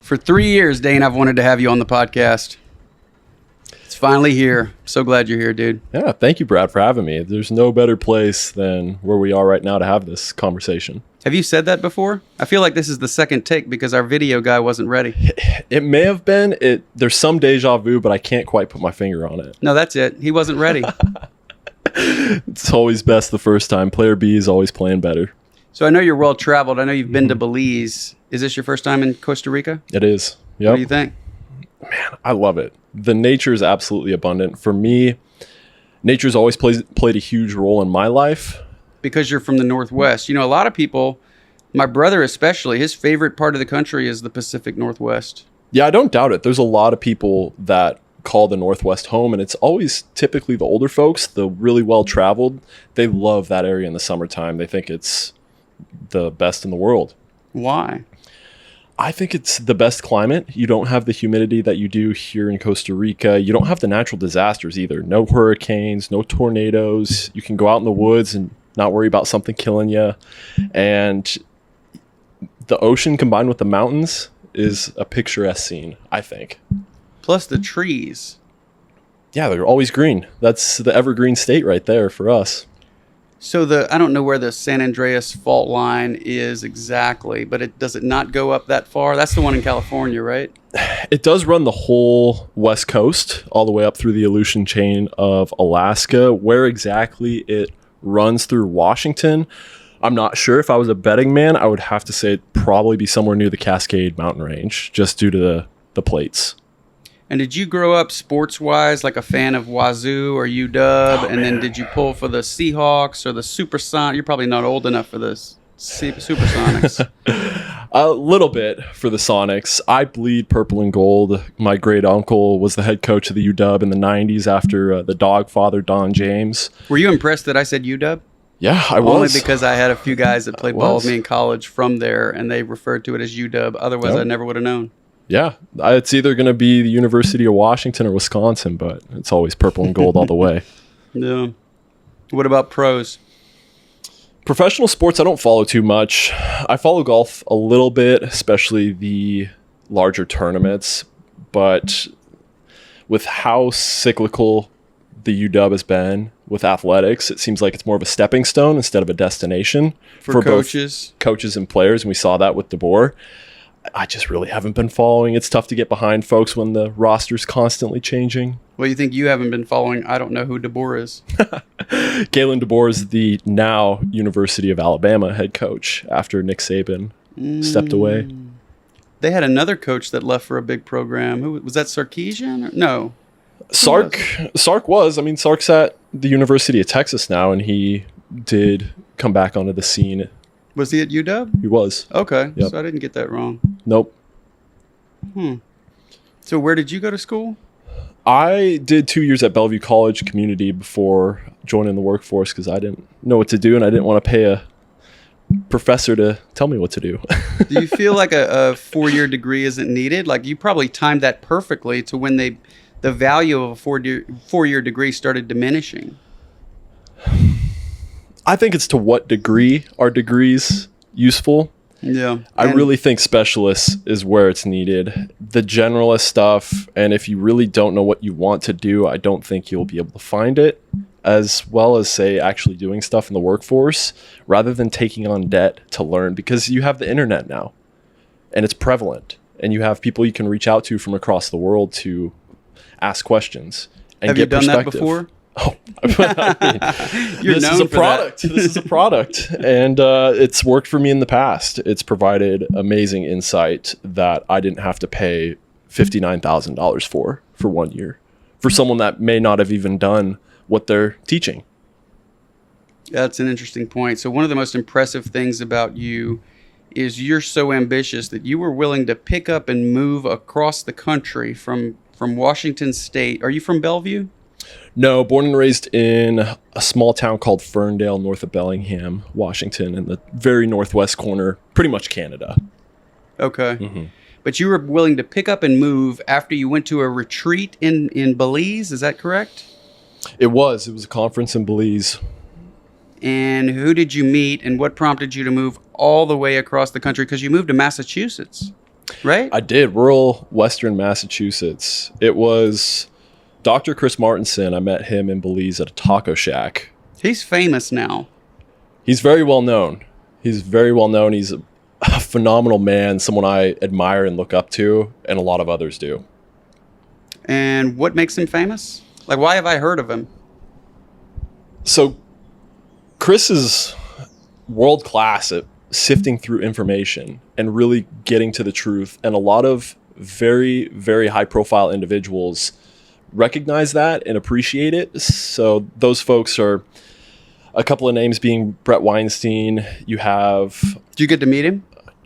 For 3 years, Dane, I've wanted to have you on the podcast. It's finally here. So glad you're here, dude. Yeah, thank you, Brad, for having me. There's no better place than where we are right now to have this conversation. Have you said that before? I feel like this is the second take because our video guy wasn't ready. It may have been. There's some deja vu, but I can't quite put my finger on it. No, that's it. He wasn't ready. It's always best the first time. Player B is always playing better. So I know you're well-traveled. I know you've been to Belize. Is this your first time in Costa Rica? It is. Yep. What do you think? Man, I love it. The nature is absolutely abundant. For me, nature's always played a huge role in my life. Because you're from the Northwest. You know, a lot of people, my brother especially, his favorite part of the country is the Pacific Northwest. Yeah, I don't doubt it. There's a lot of people that call the Northwest home, and it's always typically the older folks, the really well-traveled. They love that area in the summertime. They think it's the best in the world. Why? I think it's the best climate. You don't have the humidity that you do here in Costa Rica. You don't have the natural disasters either. No hurricanes, no tornadoes. You can go out in the woods and not worry about something killing you. And the ocean combined with the mountains is a picturesque scene, I think. Plus the trees. Yeah, they're always green. That's the evergreen state right there for us. So I don't know where the San Andreas fault line is exactly, but does it not go up that far? That's the one in California, right? It does run the whole west coast, all the way up through the Aleutian chain of Alaska. Where exactly it runs through Washington, I'm not sure. If I was a betting man, I would have to say it'd probably be somewhere near the Cascade Mountain Range, just due to the plates. And did you grow up sports-wise like a fan of Wazoo or UW? And then did you pull for the Seahawks or the Supersonics? You're probably not old enough for the Supersonics. A little bit for the Sonics. I bleed purple and gold. My great uncle was the head coach of the UW in the 90s after the dog father, Don James. Were you impressed that I said UW? Yeah, I was. Only because I had a few guys that played ball with me in college from there, and they referred to it as UW. Otherwise, I never would have known. Yeah, it's either going to be the University of Washington or Wisconsin, but it's always purple and gold all the way. Yeah. What about pros? Professional sports, I don't follow too much. I follow golf a little bit, especially the larger tournaments. But with how cyclical the UW has been with athletics, it seems like it's more of a stepping stone instead of a destination for coaches. Both coaches and players, and we saw that with DeBoer. I just really haven't been following. It's tough to get behind folks when the roster's constantly changing. Well, you think you haven't been following? I don't know who DeBoer is. Galen DeBoer is the now University of Alabama head coach after Nick Saban stepped away. They had another coach that left for a big program. Who was that? Sarkisian? No. Sark was. I mean, Sark's at the University of Texas now, and he did come back onto the scene. Was he at UW? He was. Okay, yep. So I didn't get that wrong. Nope. So where did you go to school? I did 2 years at Bellevue College Community before joining the workforce because I didn't know what to do, and I didn't want to pay a professor to tell me what to do. Do you feel like a 4-year degree isn't needed? Like you probably timed that perfectly to when the value of a four-year degree started diminishing. I think it's to what degree are degrees useful. Yeah. I really think specialists is where it's needed. The generalist stuff, and if you really don't know what you want to do, I don't think you'll be able to find it, as well as, say, actually doing stuff in the workforce rather than taking on debt to learn, because you have the internet now, and it's prevalent, and you have people you can reach out to from across the world to ask questions and have get you done perspective. That before? Oh, I mean, You're known for product. This is a product, and it's worked for me in the past. It's provided amazing insight that I didn't have to pay $59,000 for 1 year for someone that may not have even done what they're teaching. That's an interesting point. So one of the most impressive things about you is you're so ambitious that you were willing to pick up and move across the country from Washington State. Are you from Bellevue? No, born and raised in a small town called Ferndale, north of Bellingham, Washington, in the very northwest corner, pretty much Canada. Okay. Mm-hmm. But you were willing to pick up and move after you went to a retreat in Belize, is that correct? It was a conference in Belize. And who did you meet, and what prompted you to move all the way across the country? Because you moved to Massachusetts. right? I did. Rural Western Massachusetts. It was Dr. Chris Martenson. I met him in Belize at a taco shack. He's famous now. He's very well known. He's a phenomenal man, someone I admire and look up to, and a lot of others do. And what makes him famous? Like, why have I heard of him? So Chris is world class at sifting through information and really getting to the truth. And a lot of very, very high profile individuals recognize that and appreciate it. So those folks are a couple of names being Brett Weinstein. You have... Did you get to meet him?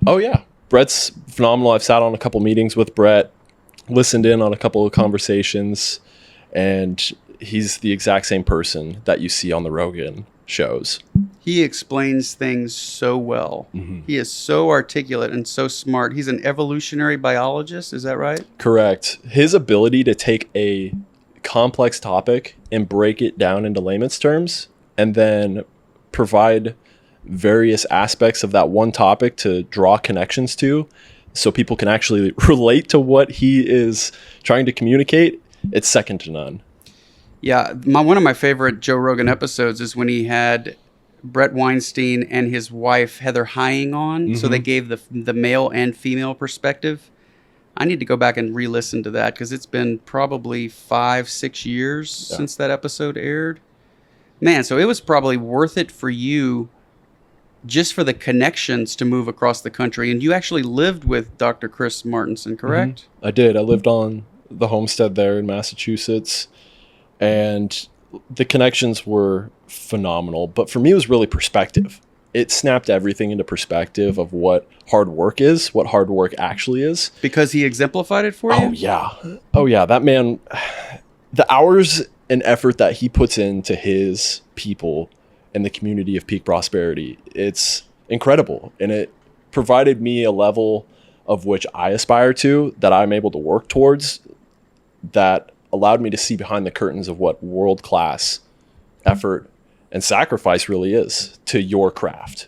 Oh, yeah. Brett's phenomenal. I've sat on a couple meetings with Brett, listened in on a couple of conversations, and he's the exact same person that you see on the Rogan shows. He explains things so well. Mm-hmm. He is so articulate and so smart. He's an evolutionary biologist. Is that right? Correct. His ability to take a complex topic and break it down into layman's terms and then provide various aspects of that one topic to draw connections to so people can actually relate to what he is trying to communicate, it's second to none. Yeah, one of my favorite Joe Rogan episodes is when he had Brett Weinstein and his wife Heather Hying on. Mm-hmm. So they gave the male and female perspective. I need to go back and re-listen to that because it's been probably 5-6 years since that episode aired. Man, so it was probably worth it for you just for the connections to move across the country. And you actually lived with Dr. Chris Martenson, correct? Mm-hmm. I did. I lived on the homestead there in Massachusetts. And the connections were phenomenal. But for me, it was really perspective. It snapped everything into perspective of what hard work is, what hard work actually is. Because he exemplified it for you? Oh, yeah. That man, the hours and effort that he puts into his people and the community of Peak Prosperity, it's incredible. And it provided me a level of which I aspire to, that I'm able to work towards, that allowed me to see behind the curtains of what world-class effort and sacrifice really is to your craft.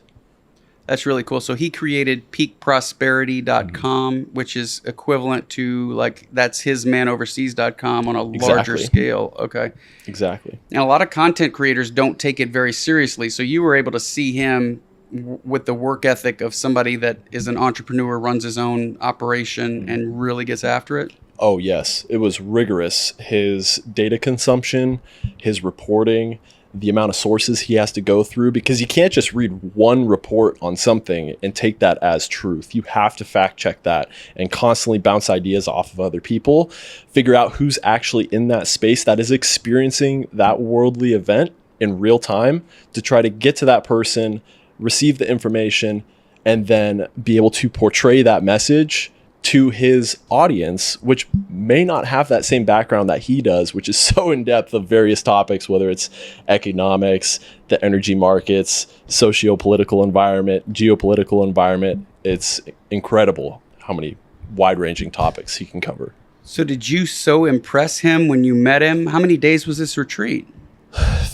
That's really cool. So he created peakprosperity.com, which is equivalent to like that's hismanoverseas.com on a larger scale. Okay. Exactly. And a lot of content creators don't take it very seriously. So you were able to see him with the work ethic of somebody that is an entrepreneur, runs his own operation and really gets after it. Oh, yes. It was rigorous. His data consumption, his reporting, the amount of sources he has to go through, because you can't just read one report on something and take that as truth. You have to fact check that and constantly bounce ideas off of other people, figure out who's actually in that space that is experiencing that worldly event in real time to try to get to that person, receive the information, and then be able to portray that message to his audience, which may not have that same background that he does, which is so in depth of various topics, whether it's economics, the energy markets, socio-political environment, geopolitical environment. It's incredible how many wide-ranging topics he can cover. So did you so impress him when you met him? How many days was this retreat?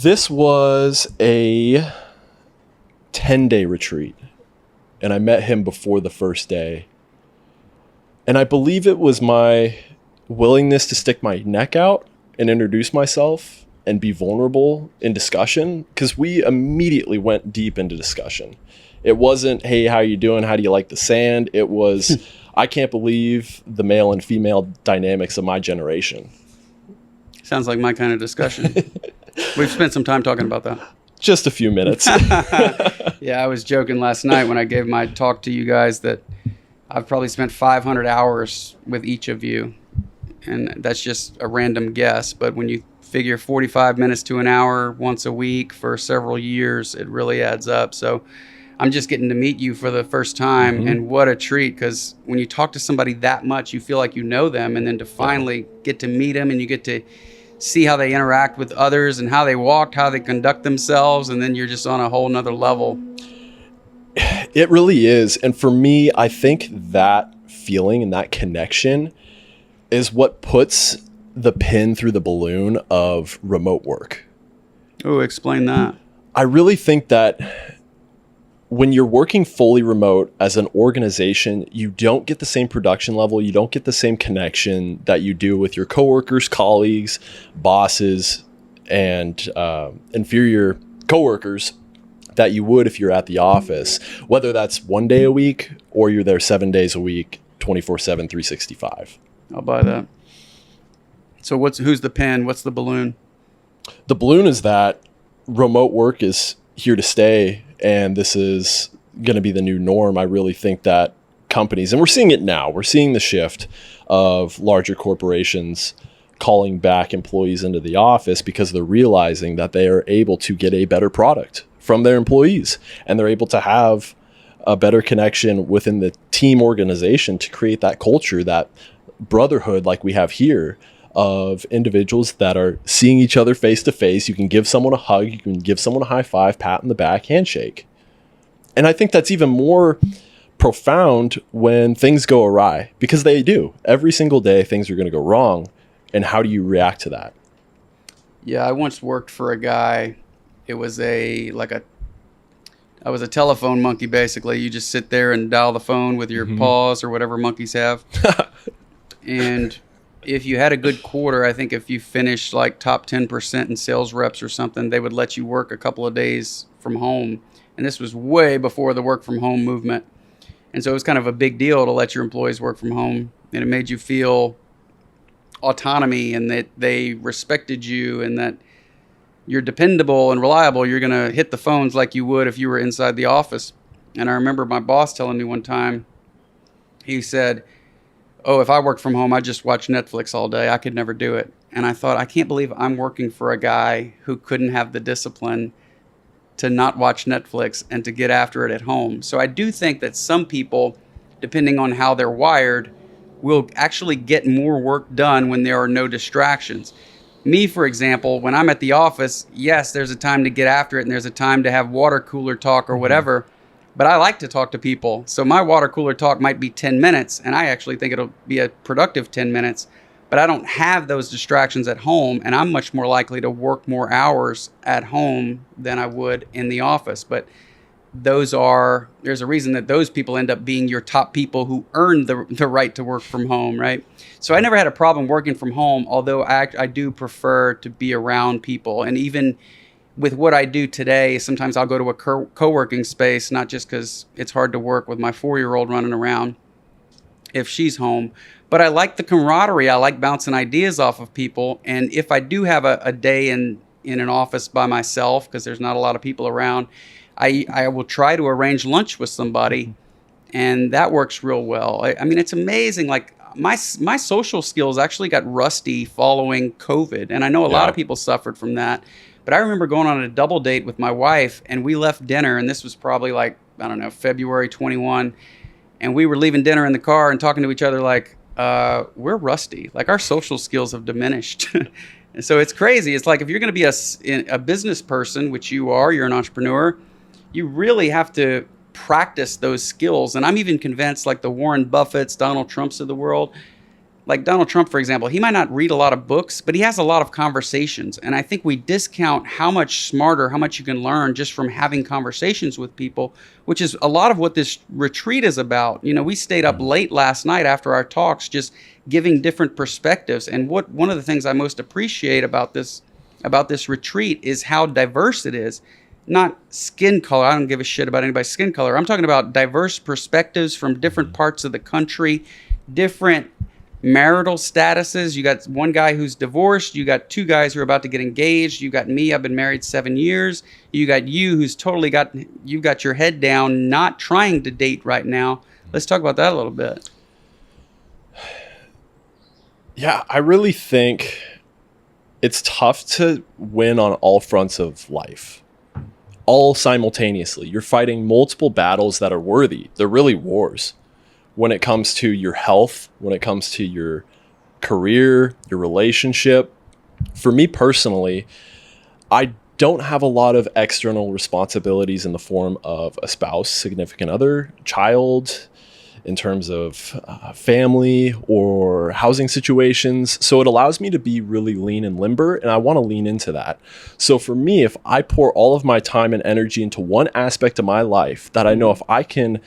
This was a 10-day retreat, and I met him before the first day. And I believe it was my willingness to stick my neck out and introduce myself and be vulnerable in discussion, because we immediately went deep into discussion. It wasn't, hey, how you doing? How do you like the sand? It was, I can't believe the male and female dynamics of my generation. Sounds like my kind of discussion. We've spent some time talking about that. Just a few minutes. Yeah, I was joking last night when I gave my talk to you guys that I've probably spent 500 hours with each of you, and that's just a random guess. But when you figure 45 minutes to an hour once a week for several years, it really adds up. So I'm just getting to meet you for the first time, and what a treat, because when you talk to somebody that much, you feel like you know them, and then to finally get to meet them and you get to see how they interact with others and how they walk, how they conduct themselves, and then you're just on a whole nother level. It really is. And for me, I think that feeling and that connection is what puts the pin through the balloon of remote work. Oh, explain that. I really think that when you're working fully remote as an organization, you don't get the same production level. You don't get the same connection that you do with your coworkers, colleagues, bosses, and inferior coworkers that you would if you're at the office, whether that's 1 day a week or you're there 7 days a week, 24/7, 365. I'll buy that. So who's the pen? What's the balloon? The balloon is that remote work is here to stay, and this is going to be the new norm. I really think that companies, and we're seeing it now, we're seeing the shift of larger corporations calling back employees into the office because they're realizing that they are able to get a better product from their employees, and they're able to have a better connection within the team organization to create that culture, that brotherhood like we have here, of individuals that are seeing each other face to face. You can give someone a hug, you can give someone a high five, pat in the back, handshake. And I think that's even more profound when things go awry, because they do. Every single day things are going to go wrong. And how do you react to that? Yeah, I once worked for a guy. It was I was a telephone monkey, basically. You just sit there and dial the phone with your paws or whatever monkeys have. And if you had a good quarter, I think if you finished like top 10% in sales reps or something, they would let you work a couple of days from home. And this was way before the work from home movement. And so it was kind of a big deal to let your employees work from home. And it made you feel autonomy, and that they respected you, and that you're dependable and reliable. You're going to hit the phones like you would if you were inside the office. And I remember my boss telling me one time, he said, "Oh, if I worked from home, I'd just watch Netflix all day. I could never do it." And I thought, I can't believe I'm working for a guy who couldn't have the discipline to not watch Netflix and to get after it at home. So I do think that some people, depending on how they're wired, will actually get more work done when there are no distractions. Me, for example, when I'm at the office, yes, there's a time to get after it, and there's a time to have water cooler talk or whatever. But I like to talk to people. So my water cooler talk might be 10 minutes, and I actually think it'll be a productive 10 minutes. But I don't have those distractions at home, and I'm much more likely to work more hours at home than I would in the office. But there's a reason that those people end up being your top people who earn the right to work from home, right? So I never had a problem working from home, although I do prefer to be around people. And even with what I do today, sometimes I'll go to a co-working space, not just because it's hard to work with my 4-year-old running around if she's home, but I like the camaraderie. I like bouncing ideas off of people. And if I do have a day in an office by myself, because there's not a lot of people around, I will try to arrange lunch with somebody, and that works real well. I mean, it's amazing. Like my social skills actually got rusty following COVID, and I know a lot of people suffered from that. But I remember going on a double date with my wife, and we left dinner, and this was probably like, I don't know, February 21, and we were leaving dinner in the car and talking to each other like, we're rusty. Like our social skills have diminished. And so it's crazy. It's like if you're going to be a business person, which you are, you're an entrepreneur, you really have to practice those skills. And I'm even convinced, like the Warren Buffetts, Donald Trumps of the world, like Donald Trump, for example, he might not read a lot of books, but he has a lot of conversations. And I think we discount how much smarter, how much you can learn just from having conversations with people, which is a lot of what this retreat is about. You know, we stayed up late last night after our talks, just giving different perspectives. And one of the things I most appreciate about this retreat is how diverse it is. Not skin color. I don't give a shit about anybody's skin color. I'm talking about diverse perspectives from different parts of the country, different marital statuses. You got one guy who's divorced. You got two guys who are about to get engaged. You got me. I've been married 7 years. You got you who's totally you've got your head down, not trying to date right now. Let's talk about that a little bit. Yeah, I really think it's tough to win on all fronts of life, all simultaneously. You're fighting multiple battles that are worthy. They're really wars. When it comes to your health, when it comes to your career, your relationship. For me personally, I don't have a lot of external responsibilities in the form of a spouse, significant other, child, in terms of family or housing situations. So it allows me to be really lean and limber, and I want to lean into that. So for me, if I pour all of my time and energy into one aspect of my life that I know if I can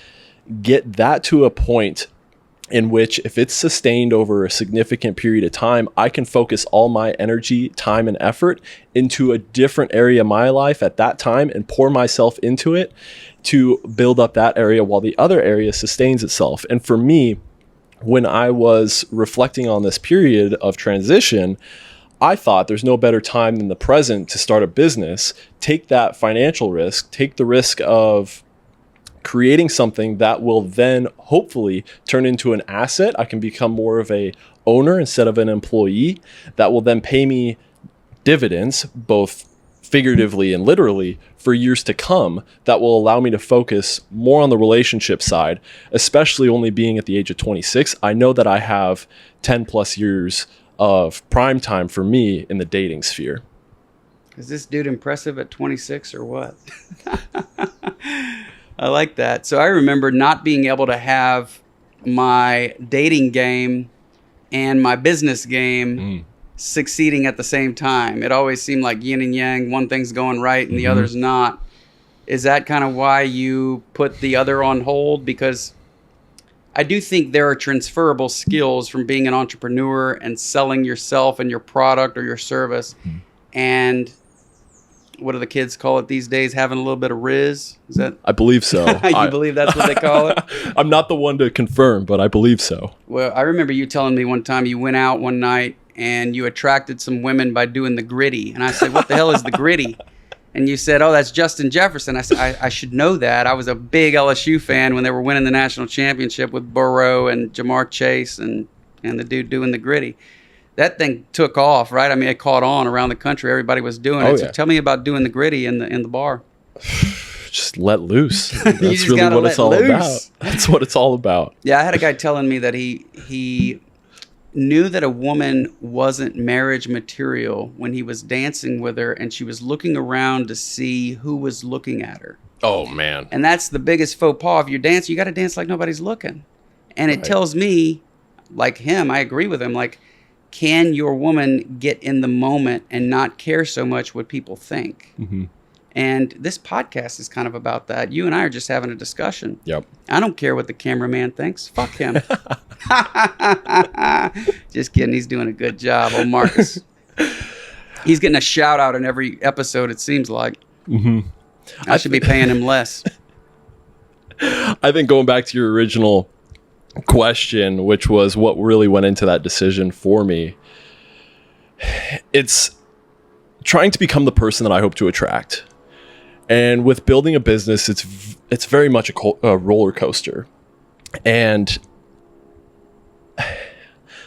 get that to a point in which if it's sustained over a significant period of time, I can focus all my energy, time, and effort into a different area of my life at that time and pour myself into it to build up that area while the other area sustains itself. And for me, when I was reflecting on this period of transition, I thought there's no better time than the present to start a business, take that financial risk, take the risk of creating something that will then hopefully turn into an asset. I can become more of a owner instead of an employee that will then pay me dividends, both figuratively and literally, for years to come, that will allow me to focus more on the relationship side, especially only being at the age of 26. I know that I have 10 plus years of prime time for me in the dating sphere. Is this dude impressive at 26 or what? I like that. So I remember not being able to have my dating game and my business game succeeding at the same time. It always seemed like yin and yang. One thing's going right and the other's not. Is that kind of why you put the other on hold? Because I do think there are transferable skills from being an entrepreneur and selling yourself and your product or your service and what do the kids call it these days? Having a little bit of Riz? Is that? I believe so. You believe that's what they call it? I'm not the one to confirm, but I believe so. Well, I remember you telling me one time you went out one night and you attracted some women by doing the gritty. And I said, what the hell is the gritty? And you said, oh, that's Justin Jefferson. I said, I should know that. I was a big LSU fan when they were winning the national championship with Burrow and Jamar Chase and the dude doing the gritty. That thing took off, right? I mean, it caught on around the country. Everybody was doing it. So tell me about doing the gritty in the bar. Just let loose. That's really what it's all about. That's what it's all about. Yeah, I had a guy telling me that he knew that a woman wasn't marriage material when he was dancing with her and she was looking around to see who was looking at her. Oh, man. And that's the biggest faux pas. If you're dancing, you got to dance like nobody's looking. And it tells me, like him, I agree with him, like, can your woman get in the moment and not care so much what people think? And this podcast is kind of about that. You and I are just having a discussion. Yep. I don't care what the cameraman thinks. Fuck him. Just kidding. He's doing a good job. Oh, Marcus. He's getting a shout out in every episode, it seems like. I should be paying him less. I think going back to your original question, which was what really went into that decision for me, it's trying to become the person that I hope to attract. And with building a business, it's very much a roller coaster. And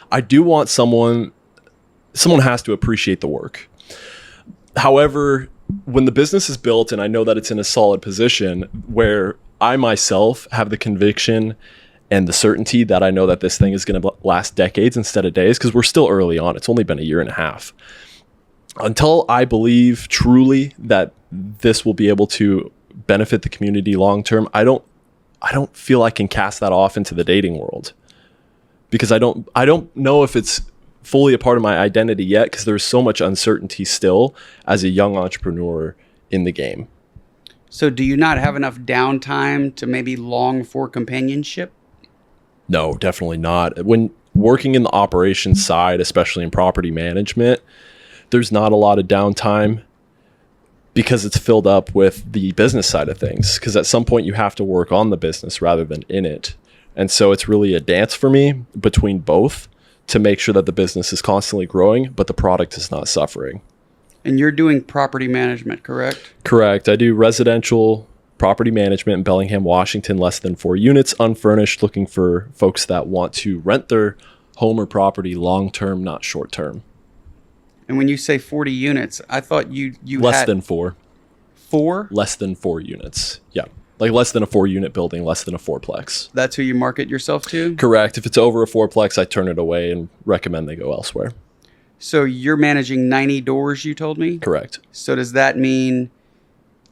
I do want someone has to appreciate the work. However, when the business is built and I know that it's in a solid position where I myself have the conviction and the certainty that I know that this thing is going to last decades instead of days, because we're still early on. It's only been a year and a half. Until I believe truly that this will be able to benefit the community long term, I don't feel I can cast that off into the dating world, because I don't know if it's fully a part of my identity yet, because there's so much uncertainty still as a young entrepreneur in the game. So do you not have enough downtime to maybe long for companionship? No, definitely not. When working in the operations side, especially in property management, there's not a lot of downtime because it's filled up with the business side of things. Because at some point you have to work on the business rather than in it. And so it's really a dance for me between both to make sure that the business is constantly growing, but the product is not suffering. And you're doing property management, correct? Correct. I do residential property management in Bellingham, Washington, less than 4 units, unfurnished, looking for folks that want to rent their home or property long-term, not short-term. And when you say 40 units, I thought you less had... than 4. 4? Less than 4 units. Yeah. Like less than a 4-unit building, less than a 4-plex. That's who you market yourself to? Correct. If it's over a 4-plex, I turn it away and recommend they go elsewhere. So you're managing 90 doors, you told me? Correct. So does that mean,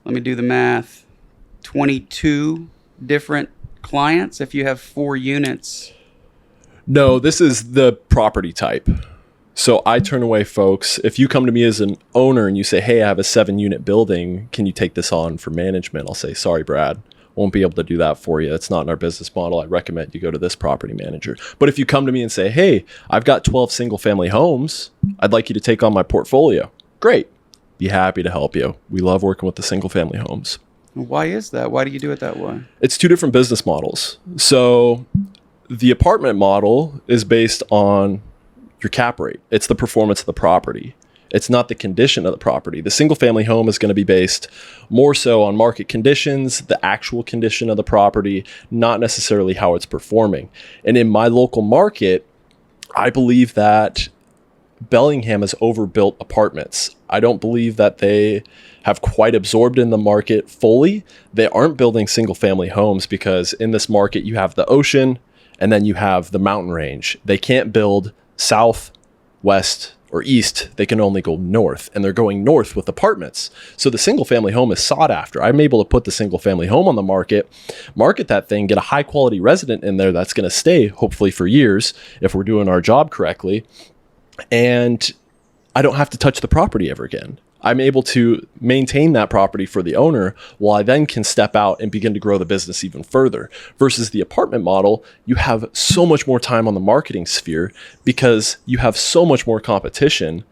let me do the math, 22 different clients if you have 4 units? No, this is the property type. So I turn away folks. If you come to me as an owner and you say, hey, I have a 7-unit building, can you take this on for management? I'll say, sorry, Brad, won't be able to do that for you. It's not in our business model. I recommend you go to this property manager. But if you come to me and say, hey, I've got 12 single family homes, I'd like you to take on my portfolio. Great. Be happy to help you. We love working with the single family homes. Why is that? Why do you do it that way? It's 2 different business models. So the apartment model is based on your cap rate. It's the performance of the property. It's not the condition of the property. The single family home is going to be based more so on market conditions, the actual condition of the property, not necessarily how it's performing. And in my local market, I believe that Bellingham has overbuilt apartments. I don't believe that they have quite absorbed in the market fully. They aren't building single family homes because in this market you have the ocean and then you have the mountain range. They can't build south, west, or east. They can only go north, and they're going north with apartments. So the single family home is sought after. I'm able to put the single family home on the market that thing, get a high quality resident in there that's going to stay hopefully for years if we're doing our job correctly. And I don't have to touch the property ever again. I'm able to maintain that property for the owner while I then can step out and begin to grow the business even further. Versus the apartment model, you have so much more time on the marketing sphere because you have so much more competition.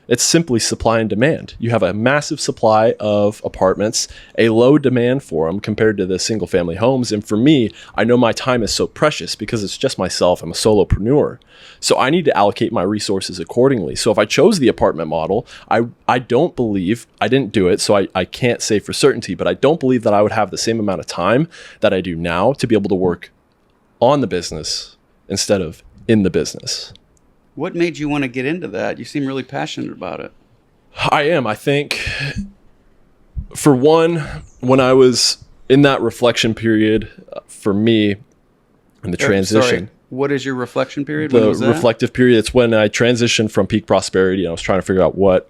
It's simply supply and demand. You have a massive supply of apartments, a low demand for them compared to the single family homes. And for me, I know my time is so precious because it's just myself. I'm a solopreneur. So I need to allocate my resources accordingly. So if I chose the apartment model, I don't believe, I didn't do it, so I can't say for certainty, but I don't believe that I would have the same amount of time that I do now to be able to work on the business instead of in the business. What made you want to get into that? You seem really passionate about it. I am. I think, for one, when I was in that reflection period for me in the transition. Sorry. What is your reflection period? When was The that? reflective period, it's when I transitioned from peak prosperity and I was trying to figure out what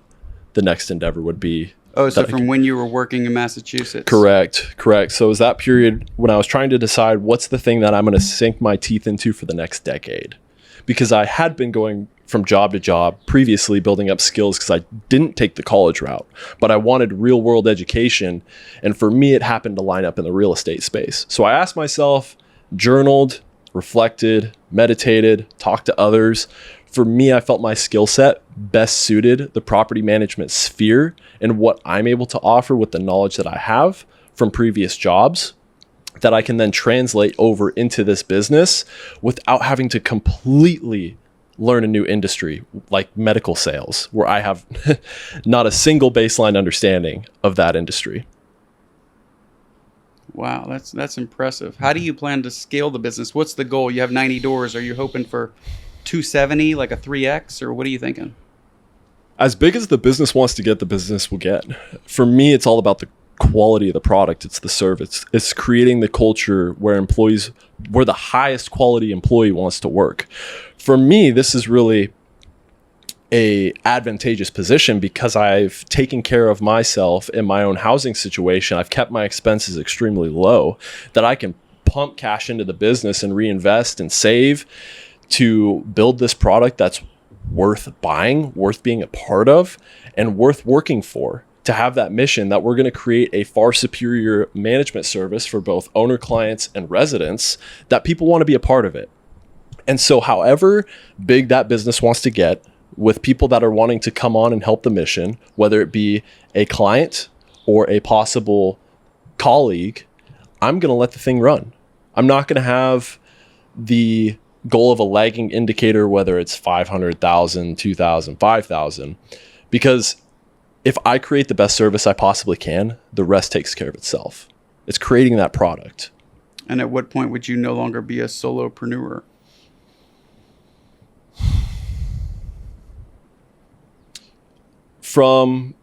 the next endeavor would be. Oh, so from when you were working in Massachusetts. Correct. So it was that period when I was trying to decide what's the thing that I'm going to sink my teeth into for the next decade. Because I had been going from job to job previously, building up skills because I didn't take the college route, but I wanted real world education. And for me, it happened to line up in the real estate space. So I asked myself, journaled, reflected, meditated, talked to others. For me, I felt my skill set best suited the property management sphere and what I'm able to offer with the knowledge that I have from previous jobs, that I can then translate over into this business without having to completely learn a new industry like medical sales, where I have not a single baseline understanding of that industry. Wow, that's impressive. How do you plan to scale the business? What's the goal? You have 90 doors. Are you hoping for 270, like a 3X, or what are you thinking? As big as the business wants to get, the business will get. For me, it's all about the quality of the product. It's the service. It's creating the culture where the highest quality employee wants to work. For me, this is really a advantageous position because I've taken care of myself in my own housing situation. I've kept my expenses extremely low, that I can pump cash into the business and reinvest and save to build this product that's worth buying, worth being a part of, and worth working for. To have that mission that we're going to create a far superior management service for both owner clients and residents, that people want to be a part of it. And so however big that business wants to get, with people that are wanting to come on and help the mission, whether it be a client or a possible colleague, I'm going to let the thing run. I'm not going to have the goal of a lagging indicator, whether it's 500,000, 2,000, 5,000, because if I create the best service I possibly can, the rest takes care of itself. It's creating that product. And at what point would you no longer be a solopreneur? From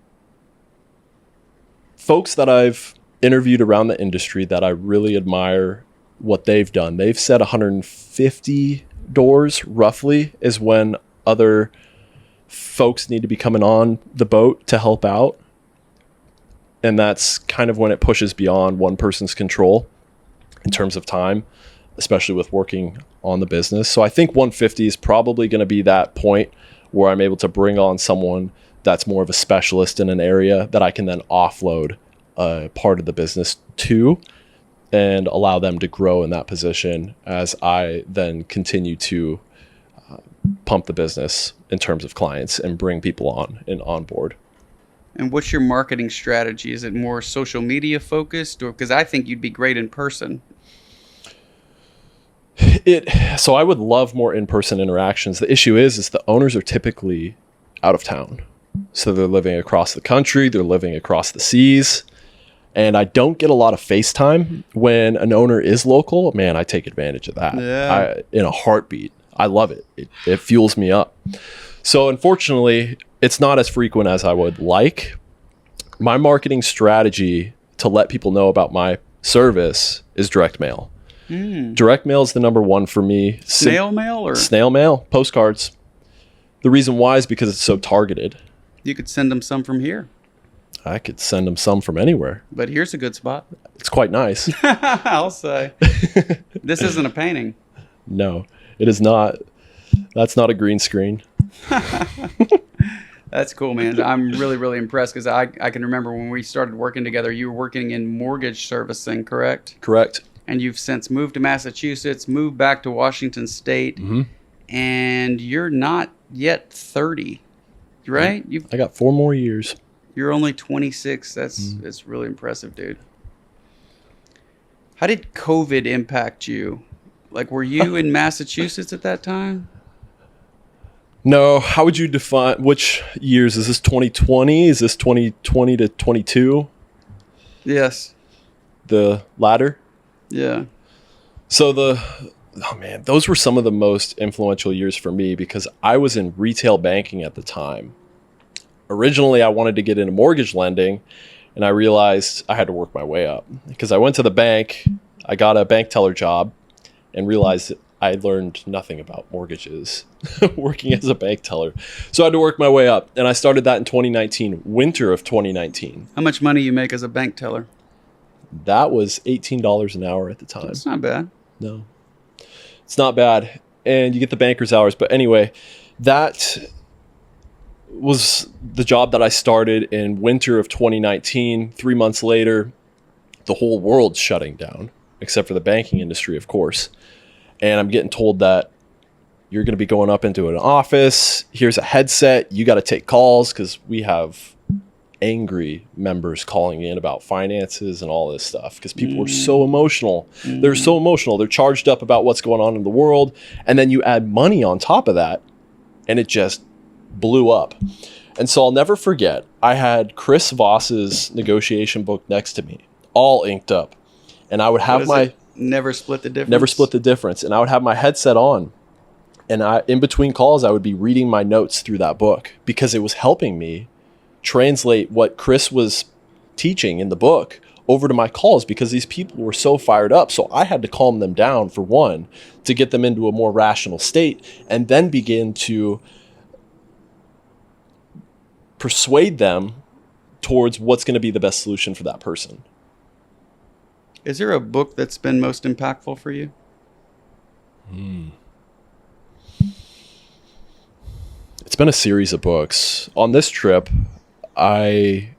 folks that I've interviewed around the industry that I really admire what they've done, they've said 150 doors roughly is when other folks need to be coming on the boat to help out. And that's kind of when it pushes beyond one person's control. in terms of time, especially with working on the business. So I think 150 is probably going to be that point where I'm able to bring on someone that's more of a specialist in an area that I can then offload a part of the business to and allow them to grow in that position as I then continue to pump the business in terms of clients and bring people on and on board. And what's your marketing strategy? Is it more social media focused, or because I think you'd be great in person? So I would love more in-person interactions. The issue is the owners are typically out of town. So they're living across the country, they're living across the seas, and I don't get a lot of FaceTime. When an owner is local, man, I take advantage of that. Yeah. In a heartbeat. I love it. It fuels me up. So unfortunately, it's not as frequent as I would like. My marketing strategy to let people know about my service is direct mail. Direct mail is the number one for me. Snail mail or? Snail mail, postcards. The reason why is because it's so targeted. You could send them some from here. I could send them some from anywhere. But here's a good spot. It's quite nice. I'll say. This isn't a painting. No, it is not. That's not a green screen. That's cool, man. I'm really, really impressed because I can remember when we started working together, you were working in mortgage servicing, correct? Correct. And you've since moved to Massachusetts, moved back to Washington State, and you're not yet 30, right? I got 4 more years. You're only 26. That's really impressive, dude. How did COVID impact you? Like, were you in Massachusetts at that time? No. How would you define which years? Is this 2020? Is this 2020 to 22? Yes. The latter? Yeah. So those were some of the most influential years for me because I was in retail banking at the time. Originally, I wanted to get into mortgage lending, and I realized I had to work my way up because I went to the bank, I got a bank teller job, and realized that I learned nothing about mortgages working as a bank teller. So I had to work my way up, and I started that in 2019, winter of 2019. How much money you make as a bank teller? That was $18 an hour at the time. That's not bad. No, it's not bad. And you get the banker's hours. But anyway, that was the job that I started in winter of 2019. 3 months later, the whole world's shutting down, except for the banking industry, of course. And I'm getting told that you're going to be going up into an office. Here's a headset. You got to take calls because we have angry members calling in about finances and all this stuff because people are so emotional. They're so emotional. They're charged up about what's going on in the world. And then you add money on top of that, and it just blew up. And so I'll never forget, I had Chris Voss's negotiation book next to me, all inked up. And I would have Never Split the Difference? Never Split the Difference. And I would have my headset on. And in between calls, I would be reading my notes through that book because it was helping me translate what Chris was teaching in the book over to my calls because these people were so fired up. So I had to calm them down, for one, to get them into a more rational state and then begin to persuade them towards what's going to be the best solution for that person. Is there a book that's been most impactful for you? It's been a series of books. On this trip, I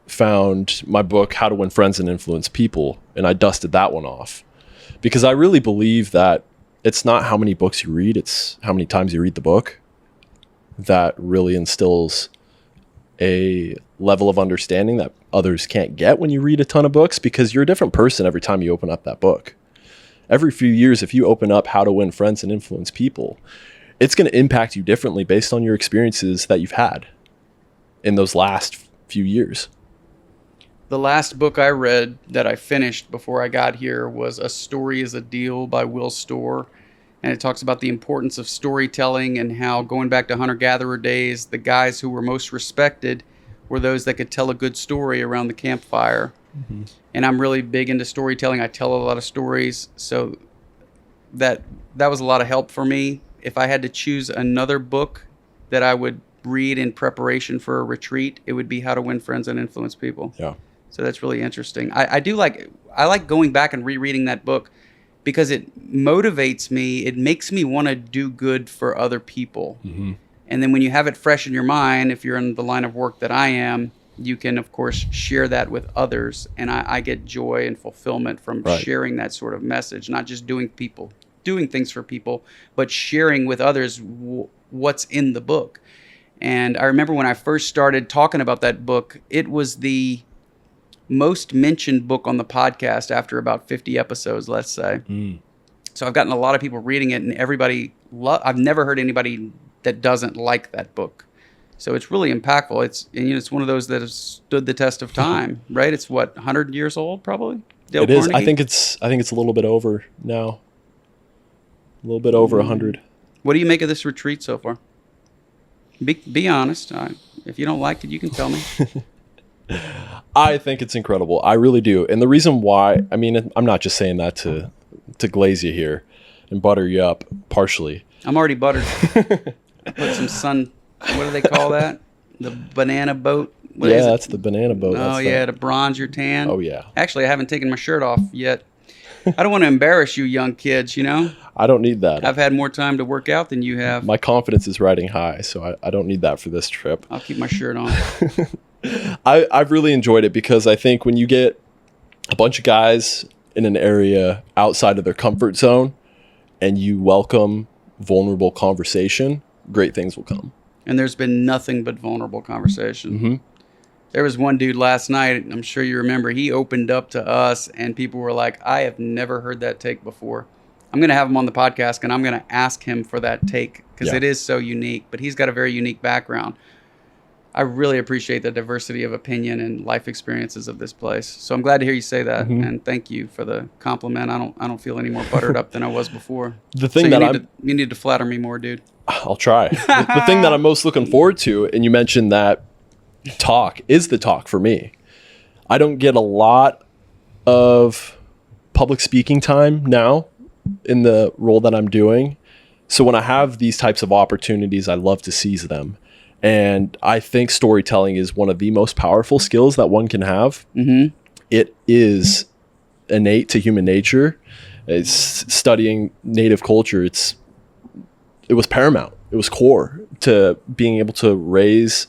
found my book, How to Win Friends and Influence People, and I dusted that one off because I really believe that it's not how many books you read, it's how many times you read the book that really instills a level of understanding that others can't get when you read a ton of books because you're a different person every time you open up that book. Every few years, if you open up How to Win Friends and Influence People, it's going to impact you differently based on your experiences that you've had in those last few years. The last book I read that I finished before I got here was A Story is a Deal by Will Storr. And it talks about the importance of storytelling and how, going back to hunter-gatherer days, the guys who were most respected were those that could tell a good story around the campfire. And I'm really big into storytelling. I tell a lot of stories. So that was a lot of help for me. If I had to choose another book that I would read in preparation for a retreat, it would be How to Win Friends and Influence People. Yeah. So that's really interesting. I I like going back and rereading that book because it motivates me. It makes me want to do good for other people. Mm-hmm. And then when you have it fresh in your mind, if you're in the line of work that I am, you can, of course, share that with others. And I get joy and fulfillment from sharing that sort of message, not just doing things for people, but sharing with others what's in the book. And I remember when I first started talking about that book, it was the most mentioned book on the podcast after about 50 episodes, let's say. Mm. So I've gotten a lot of people reading it, and everybody, I've never heard anybody that doesn't like that book. So it's really impactful. It's one of those that has stood the test of time, right? It's 100 years old, probably. Dale It is. Carnegie? I think it's a little bit over now. A little bit over 100. What do you make of this retreat so far? Be honest. If you don't like it, you can tell me. I think it's incredible. I really do. And the reason why, I mean, I'm not just saying that to glaze you here and butter you up partially. I'm already buttered. I put some sun, what do they call that? The banana boat? What is it? That's the banana boat. Oh, to bronze your tan. Oh, yeah. Actually, I haven't taken my shirt off yet. I don't want to embarrass you young kids, you know? I don't need that. I've had more time to work out than you have. My confidence is riding high, so I don't need that for this trip. I'll keep my shirt on. I've really enjoyed it because I think when you get a bunch of guys in an area outside of their comfort zone and you welcome vulnerable conversation, great things will come. And there's been nothing but vulnerable conversation. Mm-hmm. There was one dude last night, I'm sure you remember, he opened up to us and people were like, I have never heard that take before. I'm going to have him on the podcast and I'm going to ask him for that take because it is so unique, but he's got a very unique background. I really appreciate the diversity of opinion and life experiences of this place. So I'm glad to hear you say that, and thank you for the compliment. I don't feel any more buttered up than I was before. The thing you need to flatter me more, dude. I'll try. The thing that I'm most looking forward to, and you mentioned that talk is the talk for me. I don't get a lot of public speaking time now in the role that I'm doing. So when I have these types of opportunities, I love to seize them. And I think storytelling is one of the most powerful skills that one can have. Mm-hmm. It is innate to human nature. It's studying native culture. It was paramount. It was core to being able to raise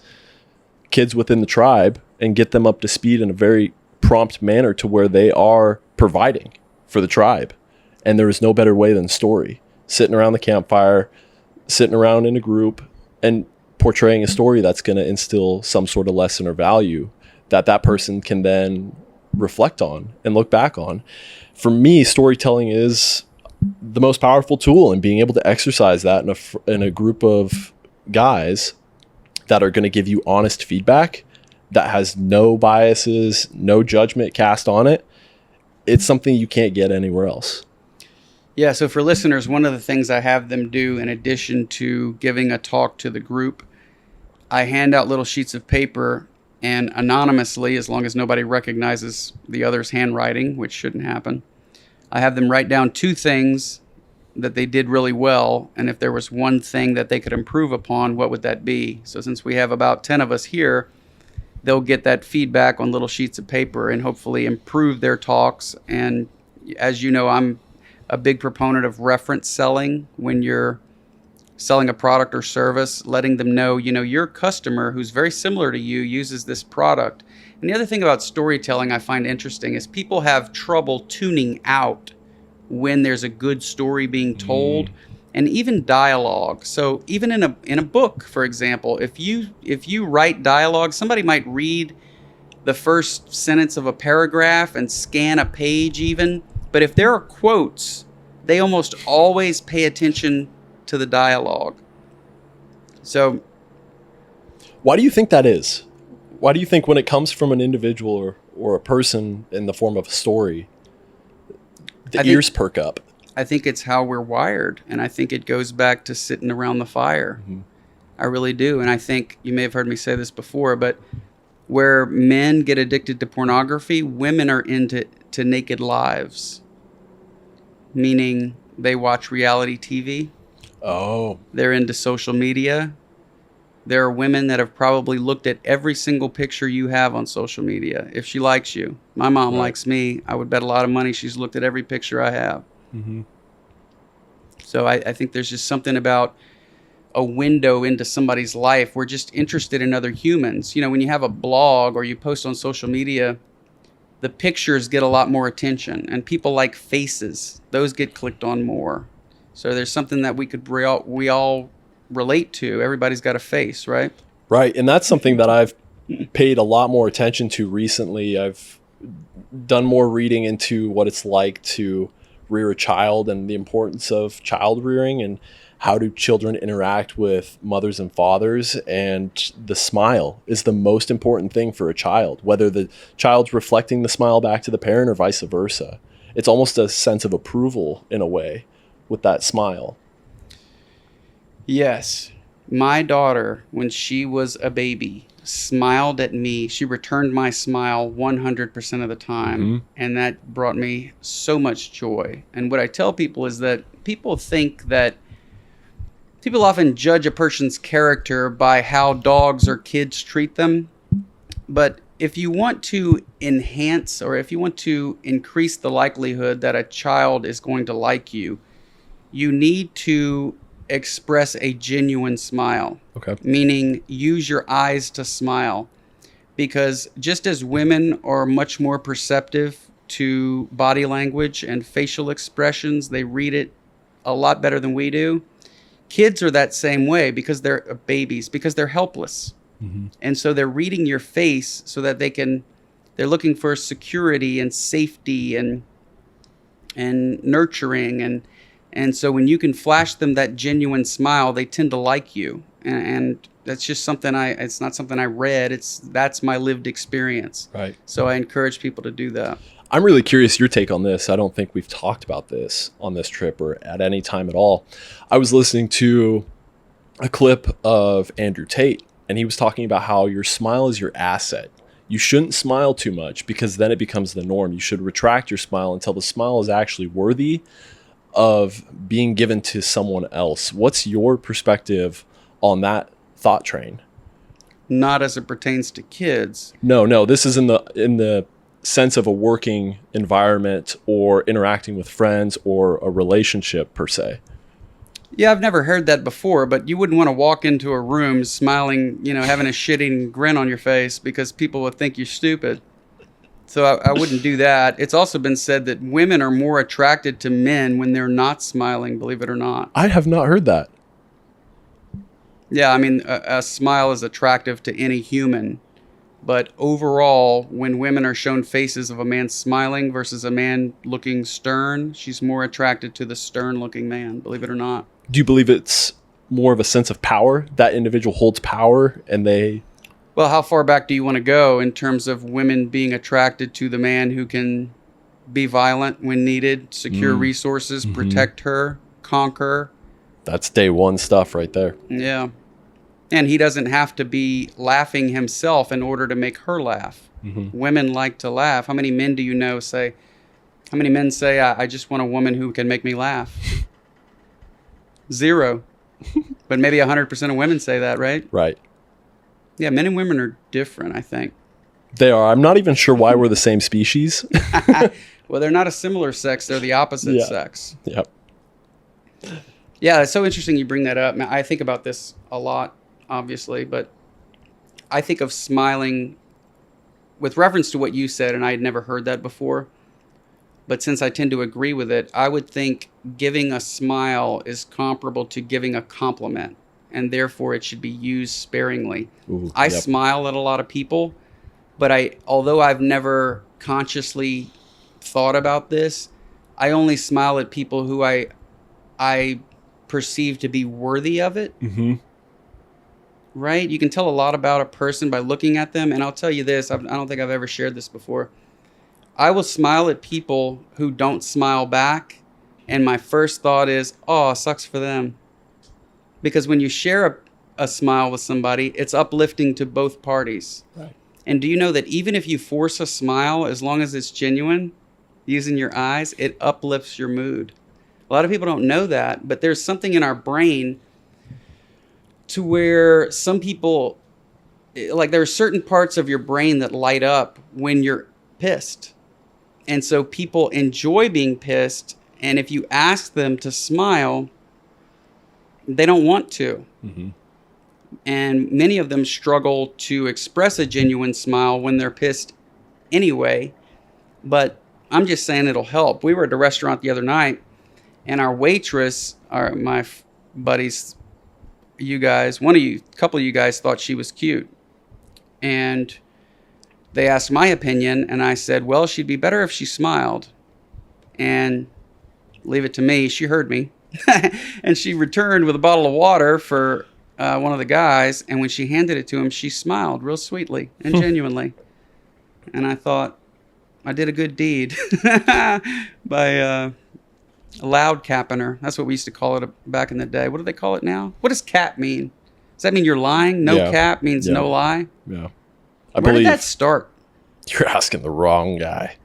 kids within the tribe and get them up to speed in a very prompt manner to where they are providing for the tribe. And there is no better way than story. Sitting around the campfire, sitting around in a group, and portraying a story that's going to instill some sort of lesson or value that person can then reflect on and look back on. For me, storytelling is the most powerful tool, and being able to exercise that in a group of guys that are going to give you honest feedback that has no biases, no judgment cast on it. It's something you can't get anywhere else. Yeah, so for listeners, one of the things I have them do in addition to giving a talk to the group, I hand out little sheets of paper and anonymously, as long as nobody recognizes the other's handwriting, which shouldn't happen, I have them write down 2 things that they did really well, and if there was one thing that they could improve upon, what would that be? So since we have about 10 of us here, they'll get that feedback on little sheets of paper and hopefully improve their talks. And as you know, I'm a big proponent of reference selling. When you're selling a product or service, letting them know, your customer who's very similar to you uses this product. And the other thing about storytelling I find interesting is people have trouble tuning out when there's a good story being told, and even dialogue. So even in a book, for example, if you write dialogue, somebody might read the first sentence of a paragraph and scan a page even, but if there are quotes, they almost always pay attention to the dialogue. So why do you think that is? Why do you think when it comes from an individual or a person in the form of a story, the ears perk up? I think it's how we're wired, and I think it goes back to sitting around the fire. Mm-hmm. I really do. And I think you may have heard me say this before, but where men get addicted to pornography, women are into naked lives, meaning they watch reality TV. Oh. They're into social media. There are women that have probably looked at every single picture you have on social media. If she likes you, my mom likes me. I would bet a lot of money she's looked at every picture I have. Mm-hmm. So I think there's just something about a window into somebody's life. We're just interested in other humans. You know, when you have a blog or you post on social media, the pictures get a lot more attention, and people like faces. Those get clicked on more. So there's something that we all relate to. Everybody's got a face, right? Right. And that's something that I've paid a lot more attention to recently. I've done more reading into what it's like to rear a child and the importance of child rearing and how do children interact with mothers and fathers. And the smile is the most important thing for a child, whether the child's reflecting the smile back to the parent or vice versa. It's almost a sense of approval in a way with that smile. Yes. My daughter, when she was a baby, smiled at me. She returned my smile 100% of the time. Mm-hmm. And that brought me so much joy. And what I tell people is that people often judge a person's character by how dogs or kids treat them. But if you want to enhance, or if you want to increase the likelihood that a child is going to like you, you need to express a genuine smile. Okay. Meaning use your eyes to smile. Because just as women are much more perceptive to body language and facial expressions, they read it a lot better than we do. Kids are that same way because they're babies, because they're helpless. Mm-hmm. And so they're reading your face so that they're looking for security and safety and nurturing. And so when you can flash them that genuine smile, they tend to like you. And that's just something it's not something I read. That's my lived experience. Right. So I encourage people to do that. I'm really curious your take on this. I don't think we've talked about this on this trip or at any time at all. I was listening to a clip of Andrew Tate, and he was talking about how your smile is your asset. You shouldn't smile too much because then it becomes the norm. You should retract your smile until the smile is actually worthy of being given to someone else. What's your perspective on that thought train? Not as it pertains to kids. No, this is in the sense of a working environment or interacting with friends or a relationship per se. Yeah, I've never heard that before, but you wouldn't want to walk into a room smiling, having a shitting grin on your face because people would think you're stupid. So I wouldn't do that. It's also been said that women are more attracted to men when they're not smiling, believe it or not. I have not heard that. Yeah, I mean, a smile is attractive to any human. But overall, when women are shown faces of a man smiling versus a man looking stern, she's more attracted to the stern-looking man, believe it or not. Do you believe it's more of a sense of power? That individual holds power and they... Well, how far back do you want to go in terms of women being attracted to the man who can be violent when needed, secure resources, protect her, conquer? That's day one stuff right there. Yeah. And he doesn't have to be laughing himself in order to make her laugh. Mm-hmm. Women like to laugh. How many men do you know say, I just want a woman who can make me laugh? Zero. But maybe 100% of women say that, right? Right. Yeah, men and women are different, I think. They are. I'm not even sure why we're the same species. Well, they're not a similar sex. They're the opposite sex. Yep. Yeah, it's so interesting you bring that up. I think about this a lot, obviously, but I think of smiling with reference to what you said, and I had never heard that before. But since I tend to agree with it, I would think giving a smile is comparable to giving a compliment, and therefore it should be used sparingly. Ooh, I smile at a lot of people, but although I've never consciously thought about this, I only smile at people who I perceive to be worthy of it. Mm-hmm. Right? You can tell a lot about a person by looking at them. And I'll tell you this, I don't think I've ever shared this before. I will smile at people who don't smile back. And my first thought is, oh, sucks for them. Because when you share a smile with somebody, it's uplifting to both parties. Right. And do you know that even if you force a smile, as long as it's genuine, using your eyes, it uplifts your mood? A lot of people don't know that, but there's something in our brain. to where some people, like, there are certain parts of your brain that light up when you're pissed. And so people enjoy being pissed. And if you ask them to smile, they don't want to. Mm-hmm. And many of them struggle to express a genuine smile when they're pissed anyway. But I'm just saying it'll help. We were at a restaurant the other night, and our waitress, my buddies, you guys, a couple of you guys thought she was cute. And they asked my opinion, and I said, well, she'd be better if she smiled. And leave it to me, she heard me. And she returned with a bottle of water for one of the guys, and when she handed it to him, she smiled real sweetly and genuinely. And I thought, I did a good deed by loud capping her. That's what we used to call it back in the day. What do they call it now? What does cap mean? Does that mean you're lying? No cap means no lie? Yeah. Where did that start? You're asking the wrong guy.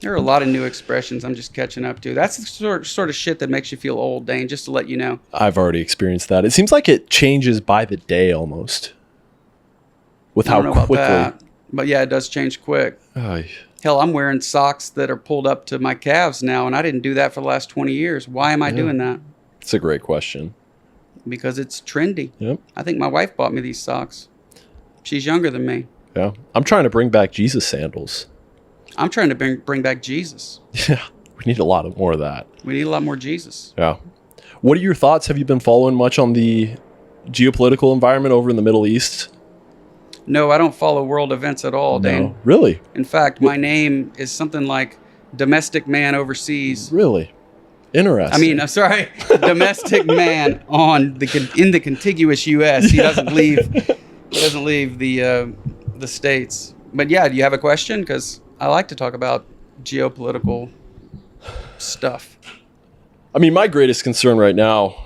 There are a lot of new expressions I'm just catching up to. That's the sort of shit that makes you feel old, Dane, just to let you know. I've already experienced that. It seems like it changes by the day almost. With how quickly. About that, but yeah, it does change quick. Hell, I'm wearing socks that are pulled up to my calves now, and I didn't do that for the last 20 years. Why am I doing that? It's a great question. Because it's trendy. Yep. I think my wife bought me these socks. She's younger than me. Yeah. I'm trying to bring back Jesus sandals. I'm trying to bring back Jesus. Yeah. We need a lot more of that. We need a lot more Jesus. Yeah. What are your thoughts? Have you been following much on the geopolitical environment over in the Middle East? No, I don't follow world events at all, Dane. No. Really? In fact, my name is something like Domestic Man Overseas. Really? Interesting. I mean, I'm sorry, domestic man in the contiguous U.S. He doesn't leave the states. But yeah, do you have a question? Because I like to talk about geopolitical stuff. I mean, my greatest concern right now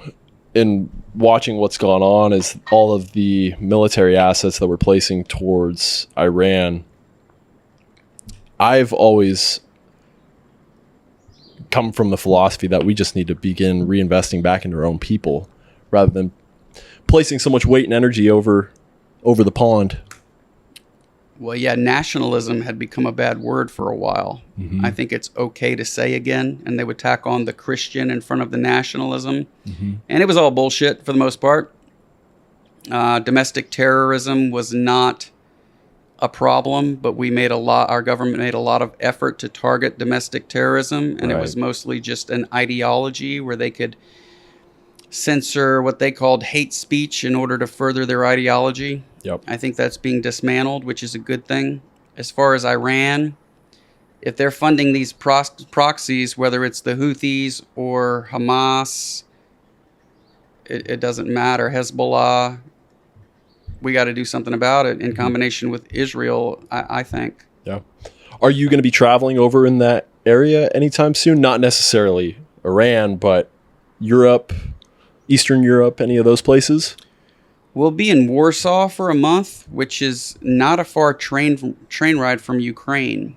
in watching what's gone on is all of the military assets that we're placing towards Iran. I've always come from the philosophy that we just need to begin reinvesting back into our own people rather than placing so much weight and energy over the pond. Well, yeah, nationalism had become a bad word for a while. Mm-hmm. I think it's okay to say again, and they would tack on the Christian in front of the nationalism. Mm-hmm. And it was all bullshit for the most part. Domestic terrorism was not a problem, but our government made a lot of effort to target domestic terrorism, and It was mostly just an ideology where they could censor what they called hate speech in order to further their ideology. Yep. I think that's being dismantled, which is a good thing. As far as Iran, if they're funding these proxies, whether it's the Houthis or Hamas, it doesn't matter. Hezbollah, we got to do something about it in combination with Israel, I think. Yeah. Are you going to be traveling over in that area anytime soon? Not necessarily Iran, but Europe, Eastern Europe, any of those places? We'll be in Warsaw for a month, which is not a far train ride from Ukraine.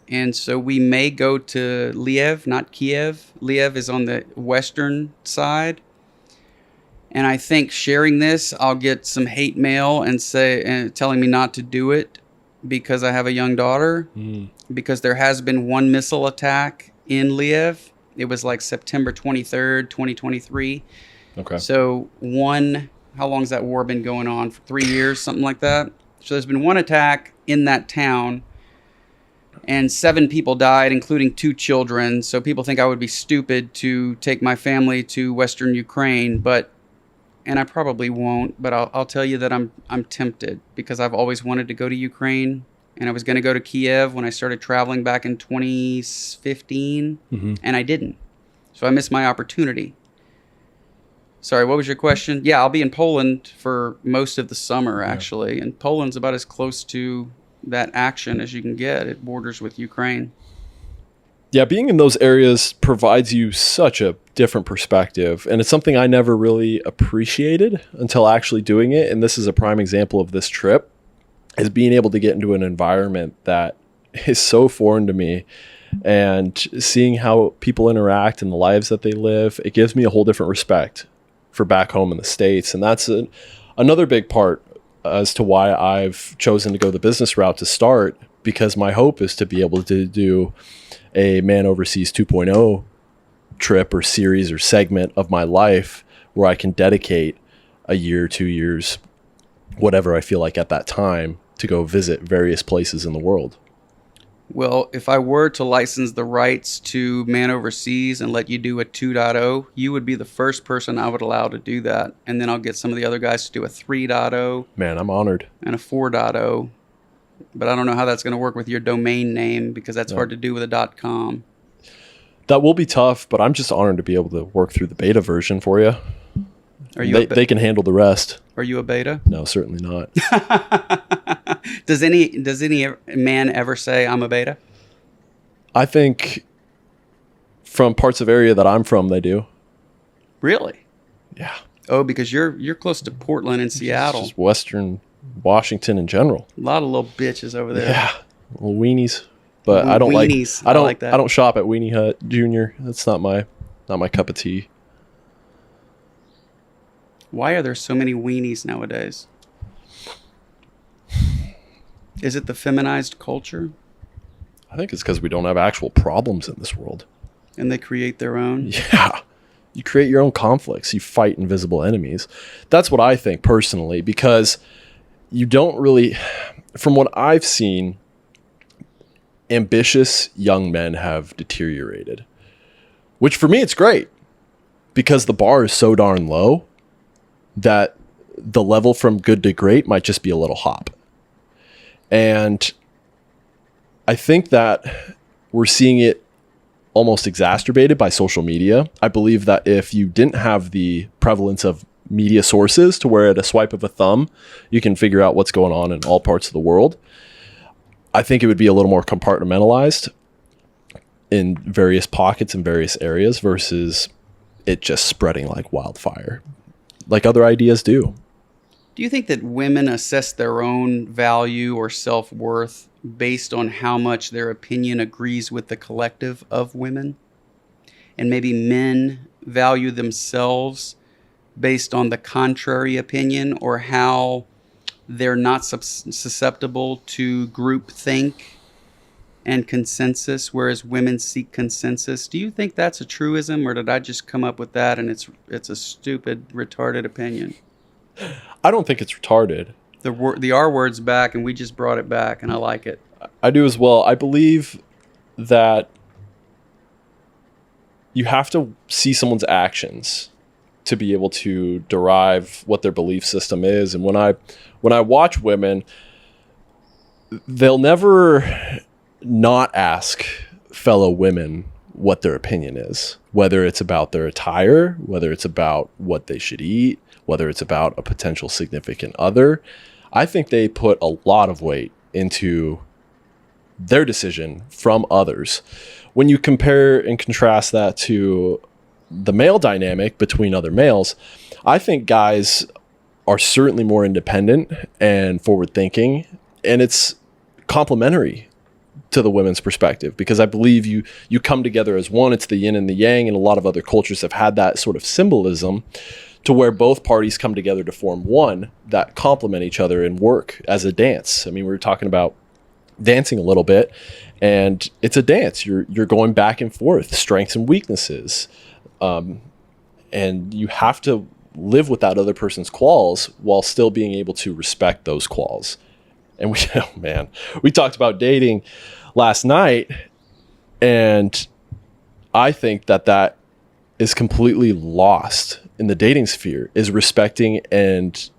And so we may go to Lviv, not Kiev. Lviv is on the western side. And I think sharing this, I'll get some hate mail and telling me not to do it because I have a young daughter. Because there has been one missile attack in Lviv. It was like September 23rd, 2023. Okay. So how long has that war been going on? For 3 years, something like that. So there's been one attack in that town, and 7 people died, including 2 children. So people think I would be stupid to take my family to Western Ukraine, and I probably won't. But I'll tell you that I'm tempted because I've always wanted to go to Ukraine, and I was going to go to Kiev when I started traveling back in 2015, and I didn't. So I missed my opportunity. Sorry, what was your question? Yeah, I'll be in Poland for most of the summer, actually. And Poland's about as close to that action as you can get. It borders with Ukraine. Yeah, being in those areas provides you such a different perspective. And it's something I never really appreciated until actually doing it. And this is a prime example of this trip, is being able to get into an environment that is so foreign to me. And seeing how people interact and the lives that they live, it gives me a whole different respect for back home in the States. And that's another big part as to why I've chosen to go the business route to start, because my hope is to be able to do a Man Overseas 2.0 trip or series or segment of my life where I can dedicate a year, 2 years, whatever I feel like at that time, to go visit various places in the world. Well, if I were to license the rights to Man Overseas and let you do a 2.0, you would be the first person I would allow to do that. And then I'll get some of the other guys to do a 3.0. Man, I'm honored. And a 4.0. But I don't know how that's going to work with your domain name, because that's hard to do with a .com. That will be tough, but I'm just honored to be able to work through the beta version for you. They can handle the rest. Are you a beta? No, certainly not. Does any man ever say I'm a beta? I think from parts of area that I'm from, they do. Really? Yeah. Oh, because you're close to Portland and Seattle. Just Western Washington in general. A lot of little bitches over there. Yeah, little weenies. But little I don't weenies. I don't like that. I don't shop at Weenie Hut Junior. That's not my cup of tea. Why are there so many weenies nowadays? Is it the feminized culture? I think it's because we don't have actual problems in this world. And they create their own? Yeah. You create your own conflicts. You fight invisible enemies. That's what I think personally, because you don't really, from what I've seen, ambitious young men have deteriorated. Which for me, it's great, because the bar is so darn low that the level from good to great might just be a little hop. And I think that we're seeing it almost exacerbated by social media. I believe that if you didn't have the prevalence of media sources to where at a swipe of a thumb, you can figure out what's going on in all parts of the world, I think it would be a little more compartmentalized in various pockets and various areas versus it just spreading like wildfire, like other ideas do. Do you think that women assess their own value or self-worth based on how much their opinion agrees with the collective of women? And maybe men value themselves based on the contrary opinion, or how they're not susceptible to groupthink and consensus, whereas women seek consensus? Do you think that's a truism, or did I just come up with that and it's a stupid, retarded opinion? I don't think it's retarded. The R word's back, and we just brought it back, and I like it. I do as well. I believe that you have to see someone's actions to be able to derive what their belief system is. And when I watch women, they'll never not ask fellow women what their opinion is, whether it's about their attire, whether it's about what they should eat, whether it's about a potential significant other. I think they put a lot of weight into their decision from others. When you compare and contrast that to the male dynamic between other males, I think guys are certainly more independent and forward thinking, and it's complementary to the women's perspective, because I believe you come together as one. It's the yin and the yang, and a lot of other cultures have had that sort of symbolism to where both parties come together to form one that complement each other and work as a dance. I mean, we were talking about dancing a little bit, and it's a dance. You're going back and forth, strengths and weaknesses, and you have to live with that other person's quals while still being able to respect those quals. And we talked about dating last night, and I think that is completely lost in the dating sphere, is respecting and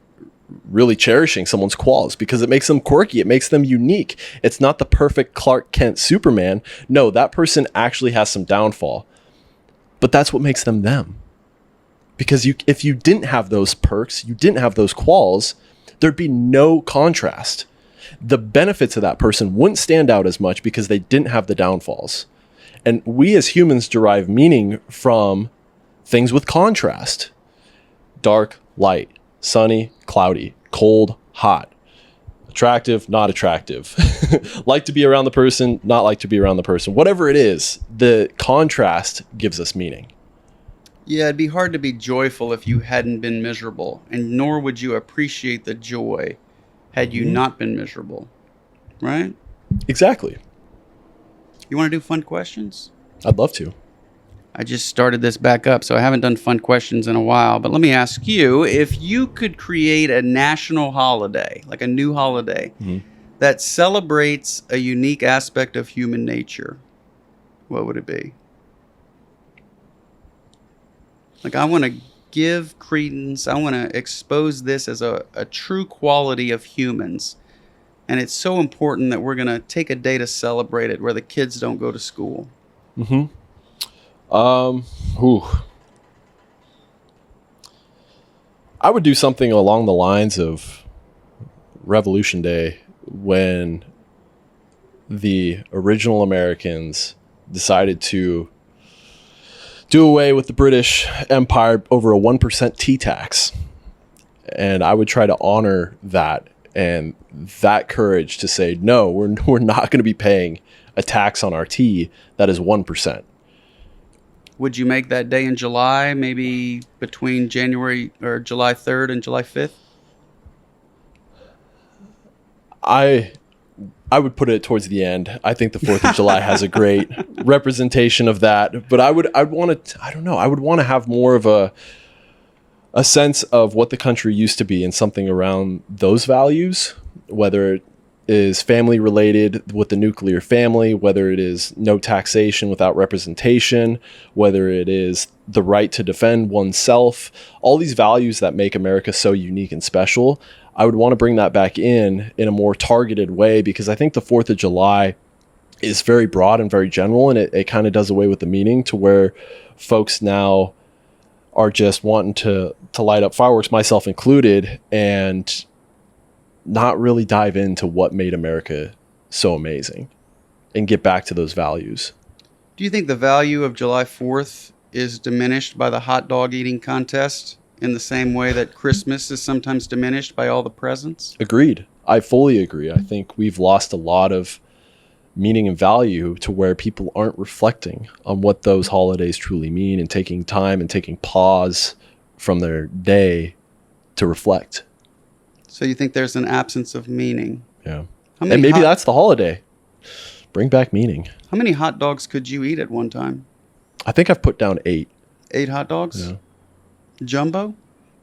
really cherishing someone's quals, because it makes them quirky. It makes them unique. It's not the perfect Clark Kent Superman. No, that person actually has some downfall, but that's what makes them them. Because if you didn't have those perks, you didn't have those quals, there'd be no contrast. The benefits of that person wouldn't stand out as much because they didn't have the downfalls. And we as humans derive meaning from things with contrast. Dark, light, sunny, cloudy, cold, hot, attractive, not attractive, like to be around the person, not like to be around the person. Whatever it is, the contrast gives us meaning. Yeah, it'd be hard to be joyful if you hadn't been miserable, and nor would you appreciate the joy had you not been miserable, right? Exactly. You want to do fun questions? I'd love to. I just started this back up, so I haven't done fun questions in a while. But let me ask you, if you could create a national holiday, like a new holiday, that celebrates a unique aspect of human nature, what would it be? Like, I want to give credence, I want to expose this as a true quality of humans. And it's so important that we're going to take a day to celebrate it where the kids don't go to school. I would do something along the lines of Revolution Day, when the original Americans decided to do away with the British Empire over a 1% tea tax. And I would try to honor that and that courage to say, no, we're not going to be paying a tax on our tea that is 1%. Would you make that day in July, maybe between January or July 3rd and July 5th? I would put it towards the end. I think the 4th of July has a great representation of that, but I would want to have more of a sense of what the country used to be and something around those values, whether it is family related with the nuclear family, whether it is no taxation without representation, whether it is the right to defend oneself, all these values that make America so unique and special. I would want to bring that back in a more targeted way, because I think the 4th of July is very broad and very general, and it kind of does away with the meaning, to where folks now are just wanting to light up fireworks, myself included, and not really dive into what made America so amazing and get back to those values. Do you think the value of July 4th is diminished by the hot dog eating contest in the same way that Christmas is sometimes diminished by all the presents? Agreed. I fully agree. I think we've lost a lot of meaning and value to where people aren't reflecting on what those holidays truly mean and taking time and taking pause from their day to reflect. So you think there's an absence of meaning? Yeah. And maybe that's the holiday. Bring back meaning. How many hot dogs could you eat at one time? I think I've put down 8. 8 hot dogs? Yeah. Jumbo?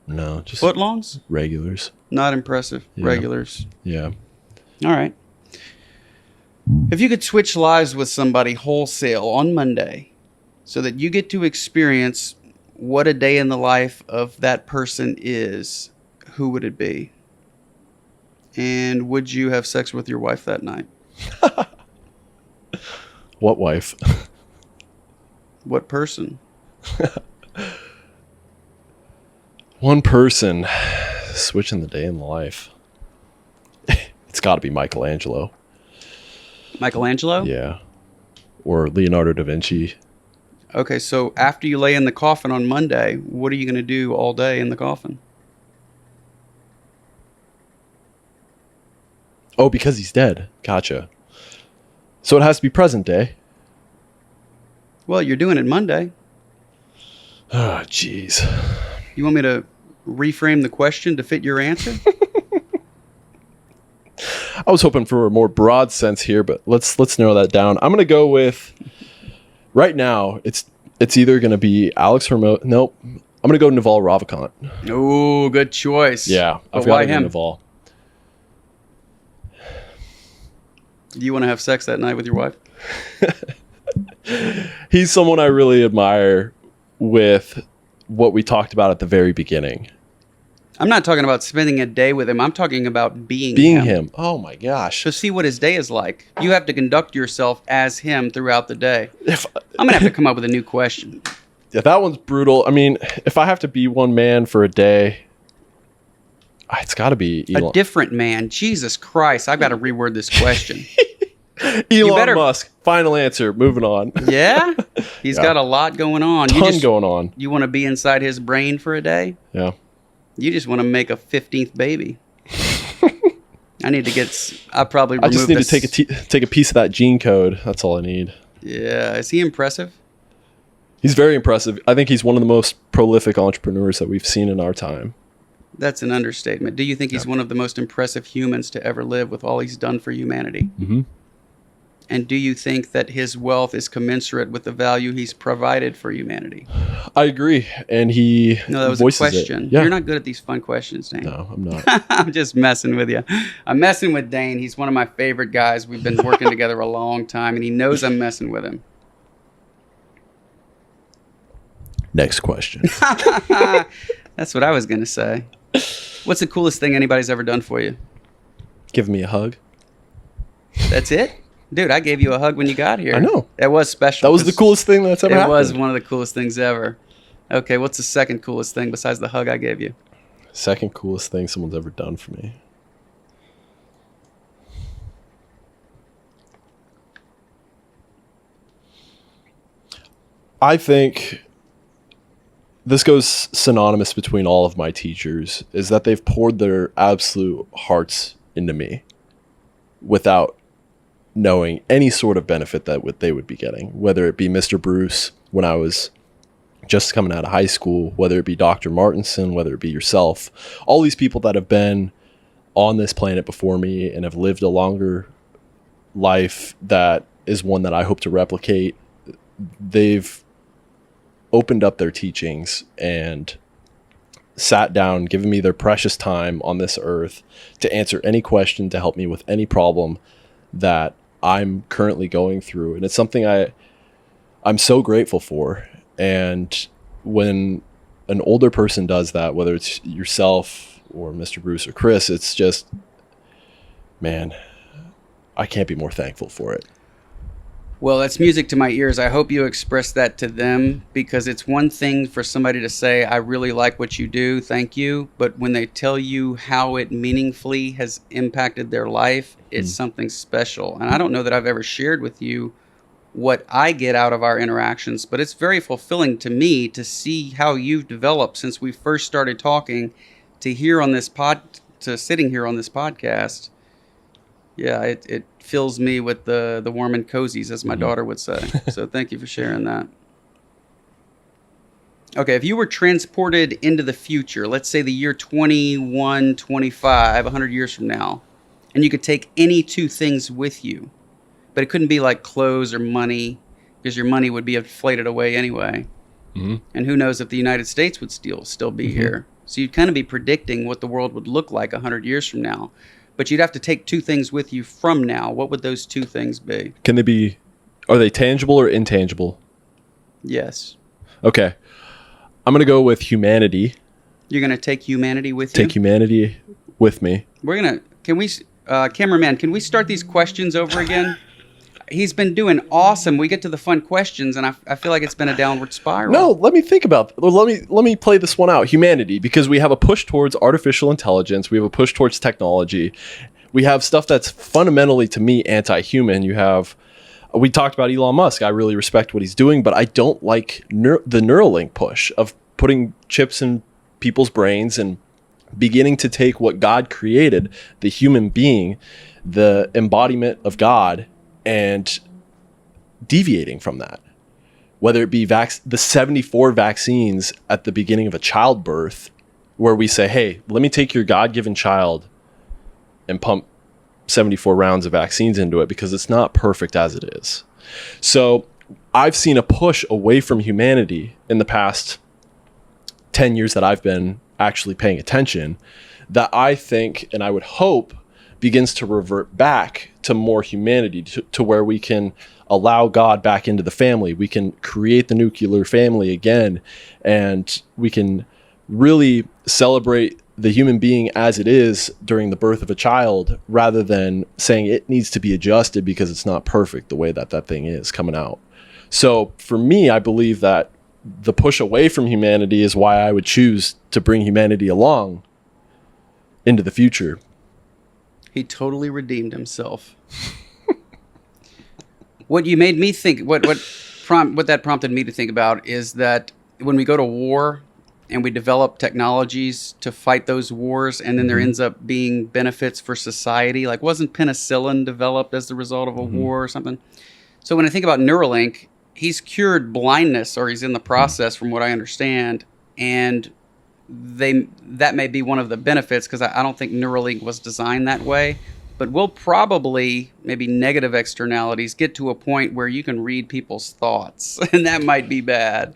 No, just footlongs? Regulars. Not impressive. Yeah. Regulars. Yeah. All right. If you could switch lives with somebody wholesale on Monday so that you get to experience what a day in the life of that person is, who would it be? And would you have sex with your wife that night? What wife? What person? One person switching the day in the life. It's got to be Michelangelo. Michelangelo? Yeah. Or Leonardo da Vinci. Okay, so after you lay in the coffin on Monday, what are you going to do all day in the coffin? Oh, because he's dead. Gotcha. So it has to be present day. Well, you're doing it Monday. Oh, jeez. You want me to reframe the question to fit your answer? I was hoping for a more broad sense here, but let's narrow that down. I'm going to go with, right now, it's either going to be Alex Hermo. Nope. I'm going to go Naval Ravikant. Oh, good choice. Yeah. But why him? Naval. Do you want to have sex that night with your wife? He's someone I really admire with what we talked about at the very beginning. I'm not talking about spending a day with him. I'm talking about being him. Oh my gosh. To see what his day is like. You have to conduct yourself as him throughout the day. I'm going to have to come up with a new question. Yeah, that one's brutal. I mean, if I have to be one man for a day, it's got to be Elon. A different man. Jesus Christ. I've got to reword this question. Elon Musk. Final answer. Moving on. Yeah? He's got a lot going on. Going on. You want to be inside his brain for a day? Yeah. You just want to make a 15th baby. I need to get... I just need to take a piece of that gene code. That's all I need. Yeah. Is he impressive? He's very impressive. I think he's one of the most prolific entrepreneurs that we've seen in our time. That's an understatement. Do you think he's one of the most impressive humans to ever live with all he's done for humanity? Mm-hmm. And do you think that his wealth is commensurate with the value he's provided for humanity? I agree. And he No, that was voices a question. it. Yeah. You're not good at these fun questions, Dane. No, I'm not. I'm just messing with you. I'm messing with Dane. He's one of my favorite guys. We've been working together a long time, and he knows I'm messing with him. Next question. That's what I was going to say. What's the coolest thing anybody's ever done for you? Give me a hug. That's it? Dude, I gave you a hug when you got here. I know. That was special. That was the coolest thing that's ever happened. It was one of the coolest things ever. Okay, what's the second coolest thing besides the hug I gave you? Second coolest thing someone's ever done for me. I think this goes synonymous between all of my teachers, is that they've poured their absolute hearts into me without knowing any sort of benefit that they would be getting, whether it be Mr. Bruce when I was just coming out of high school, whether it be Dr. Martinson, whether it be yourself, all these people that have been on this planet before me and have lived a longer life that is one that I hope to replicate. They've opened up their teachings and sat down, given me their precious time on this earth to answer any question, to help me with any problem that I'm currently going through. And it's something I'm so grateful for. And when an older person does that, whether it's yourself or Mr. Bruce or Chris, it's just, man, I can't be more thankful for it. Well, that's music to my ears. I hope you express that to them, because it's one thing for somebody to say, I really like what you do, thank you. But when they tell you how it meaningfully has impacted their life, it's something special. And I don't know that I've ever shared with you what I get out of our interactions, but it's very fulfilling to me to see how you've developed since we first started talking to sitting here on this podcast. Yeah, it fills me with the warm and cozies, as my daughter would say. So thank you for sharing that. Okay, if you were transported into the future, let's say the year 2125, 100 years from now, and you could take any two things with you, but it couldn't be like clothes or money, because your money would be inflated away anyway. Mm-hmm. And who knows if the United States would still be here. So you'd kind of be predicting what the world would look like 100 years from now. But you'd have to take two things with you from now. What would those two things be? Are they tangible or intangible? Yes. Okay. I'm going to go with humanity. You're going to take humanity with you? Take humanity with me. Cameraman, can we start these questions over again? He's been doing awesome. We get to the fun questions, and I feel like it's been a downward spiral. No, let me think about. Let me play this one out. Humanity, because we have a push towards artificial intelligence. We have a push towards technology. We have stuff that's fundamentally, to me, anti-human. We talked about Elon Musk. I really respect what he's doing, but I don't like the Neuralink push of putting chips in people's brains and beginning to take what God created, the human being, the embodiment of God, and deviating from that. Whether it be the 74 vaccines at the beginning of a childbirth, where we say, hey, let me take your God-given child and pump 74 rounds of vaccines into it, because it's not perfect as it is. So I've seen a push away from humanity in the past 10 years that I've been actually paying attention, that I think, and I would hope, begins to revert back to more humanity, to where we can allow God back into the family. We can create the nuclear family again, and we can really celebrate the human being as it is during the birth of a child, rather than saying it needs to be adjusted because it's not perfect the way that thing is coming out. So for me, I believe that the push away from humanity is why I would choose to bring humanity along into the future. He totally redeemed himself. What you made me think, what that prompted me to think about, is that when we go to war and we develop technologies to fight those wars, and then there ends up being benefits for society, like wasn't penicillin developed as the result of a war or something? So when I think about Neuralink, he's cured blindness, or he's in the process, from what I understand, and that may be one of the benefits, because I don't think Neuralink was designed that way. But we'll probably, maybe negative externalities, get to a point where you can read people's thoughts, and that might be bad.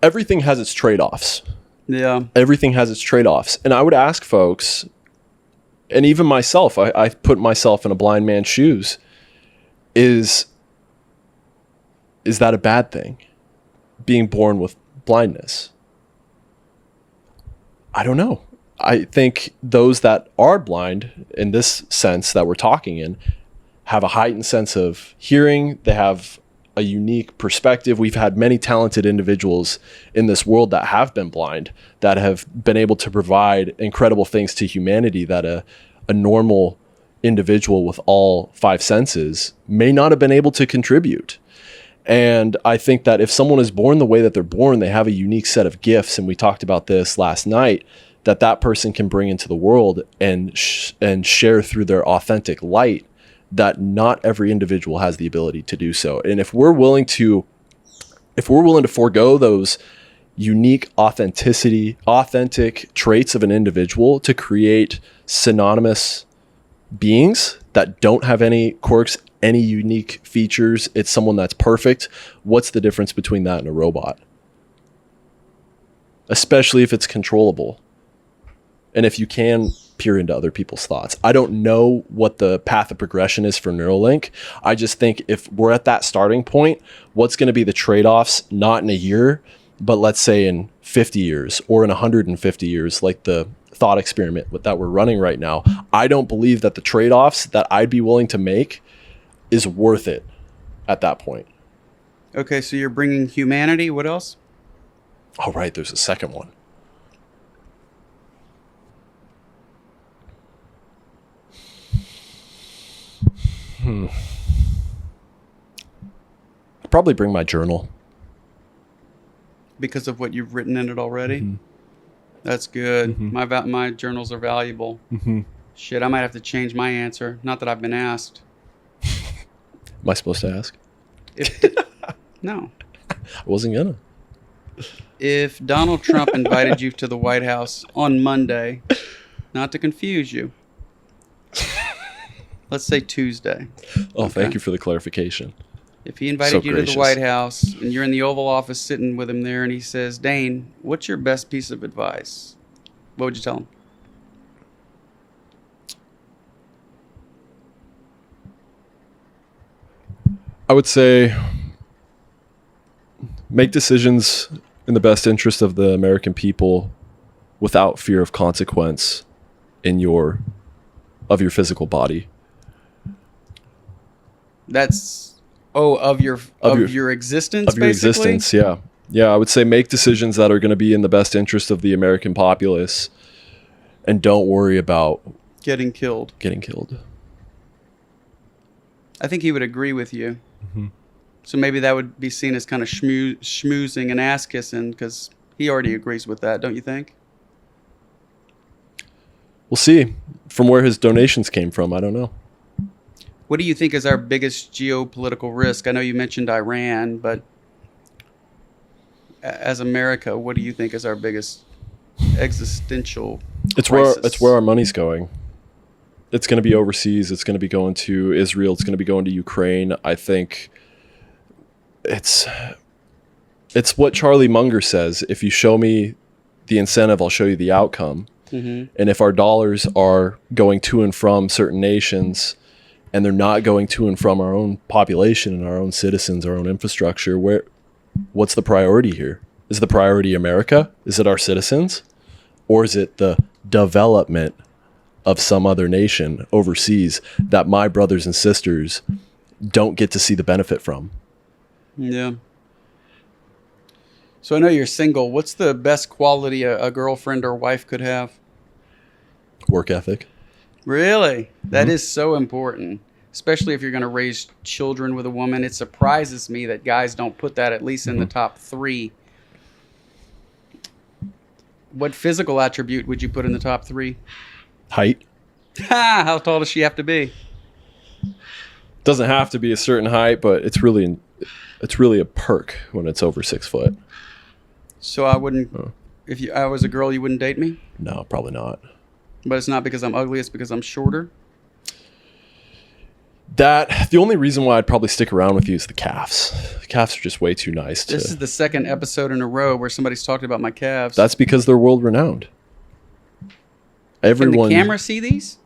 Everything has its trade-offs. Yeah. Everything has its trade-offs. And I would ask folks, and even myself, I put myself in a blind man's shoes. Is that a bad thing? Being born with blindness? I don't know. I think those that are blind, in this sense that we're talking in, have a heightened sense of hearing. They have a unique perspective. We've had many talented individuals in this world that have been blind, that have been able to provide incredible things to humanity that a normal individual with all five senses may not have been able to contribute. And I think that if someone is born the way that they're born, they have a unique set of gifts. And we talked about this last night, that person can bring into the world and share through their authentic light, that not every individual has the ability to do so. And if we're willing to forego those unique authentic traits of an individual to create synonymous beings that don't have any quirks, any unique features, it's someone that's perfect. What's the difference between that and a robot? Especially if it's controllable. And if you can peer into other people's thoughts. I don't know what the path of progression is for Neuralink. I just think if we're at that starting point, what's going to be the trade-offs, not in a year, but let's say in 50 years or in 150 years, like the thought experiment that we're running right now. I don't believe that the trade-offs that I'd be willing to make is worth it at that point. Okay, so you're bringing humanity. What else? Oh, right. There's a second one. I'd probably bring my journal. Because of what you've written in it already? Mm-hmm. That's good. Mm-hmm. My journals are valuable. Mm-hmm. Shit, I might have to change my answer. Not that I've been asked. Am I supposed to ask? No. I wasn't gonna. If Donald Trump invited you to the White House on Monday, not to confuse you, let's say Tuesday. Oh, okay. Thank you for the clarification. If he invited you to the White House and you're in the Oval Office sitting with him there and he says, Dane, what's your best piece of advice? What would you tell him? I would say make decisions in the best interest of the American people without fear of consequence of your physical body. That's of your existence, of your basically? existence. Yeah. I would say make decisions that are going to be in the best interest of the American populace, and don't worry about getting killed. I think he would agree with you. Mm-hmm. So maybe that would be seen as kind of schmoozing and ass kissing, because he already agrees with that, don't you think? We'll see. From where his donations came from, I don't know. What do you think is our biggest geopolitical risk? I know you mentioned Iran, but as America, what do you think is our biggest existential crisis? It's where our money's going. It's going to be overseas. It's going to be going to Israel. It's going to be going to Ukraine. I think it's what Charlie Munger says. If you show me the incentive, I'll show you the outcome. Mm-hmm. And if our dollars are going to and from certain nations, and they're not going to and from our own population and our own citizens, our own infrastructure, what's the priority here? Is the priority America? Is it our citizens? Or is it the development of some other nation overseas that my brothers and sisters don't get to see the benefit from? Yeah. So I know you're single. What's the best quality a girlfriend or wife could have? Work ethic. Really? That is so important, especially if you're going to raise children with a woman. It surprises me that guys don't put that at least in the top 3. What physical attribute would you put in the top 3? Height. How tall does she have to be? Doesn't have to be a certain height, but it's really a perk when it's over 6 foot. So I wouldn't, if I was a girl, you wouldn't date me? No, probably not. But it's not because I'm ugly, it's because I'm shorter? The only reason why I'd probably stick around with you is the calves. The calves are just way too nice. This is the second episode in a row where somebody's talked about my calves. That's because they're world renowned. Everyone Can the camera see these?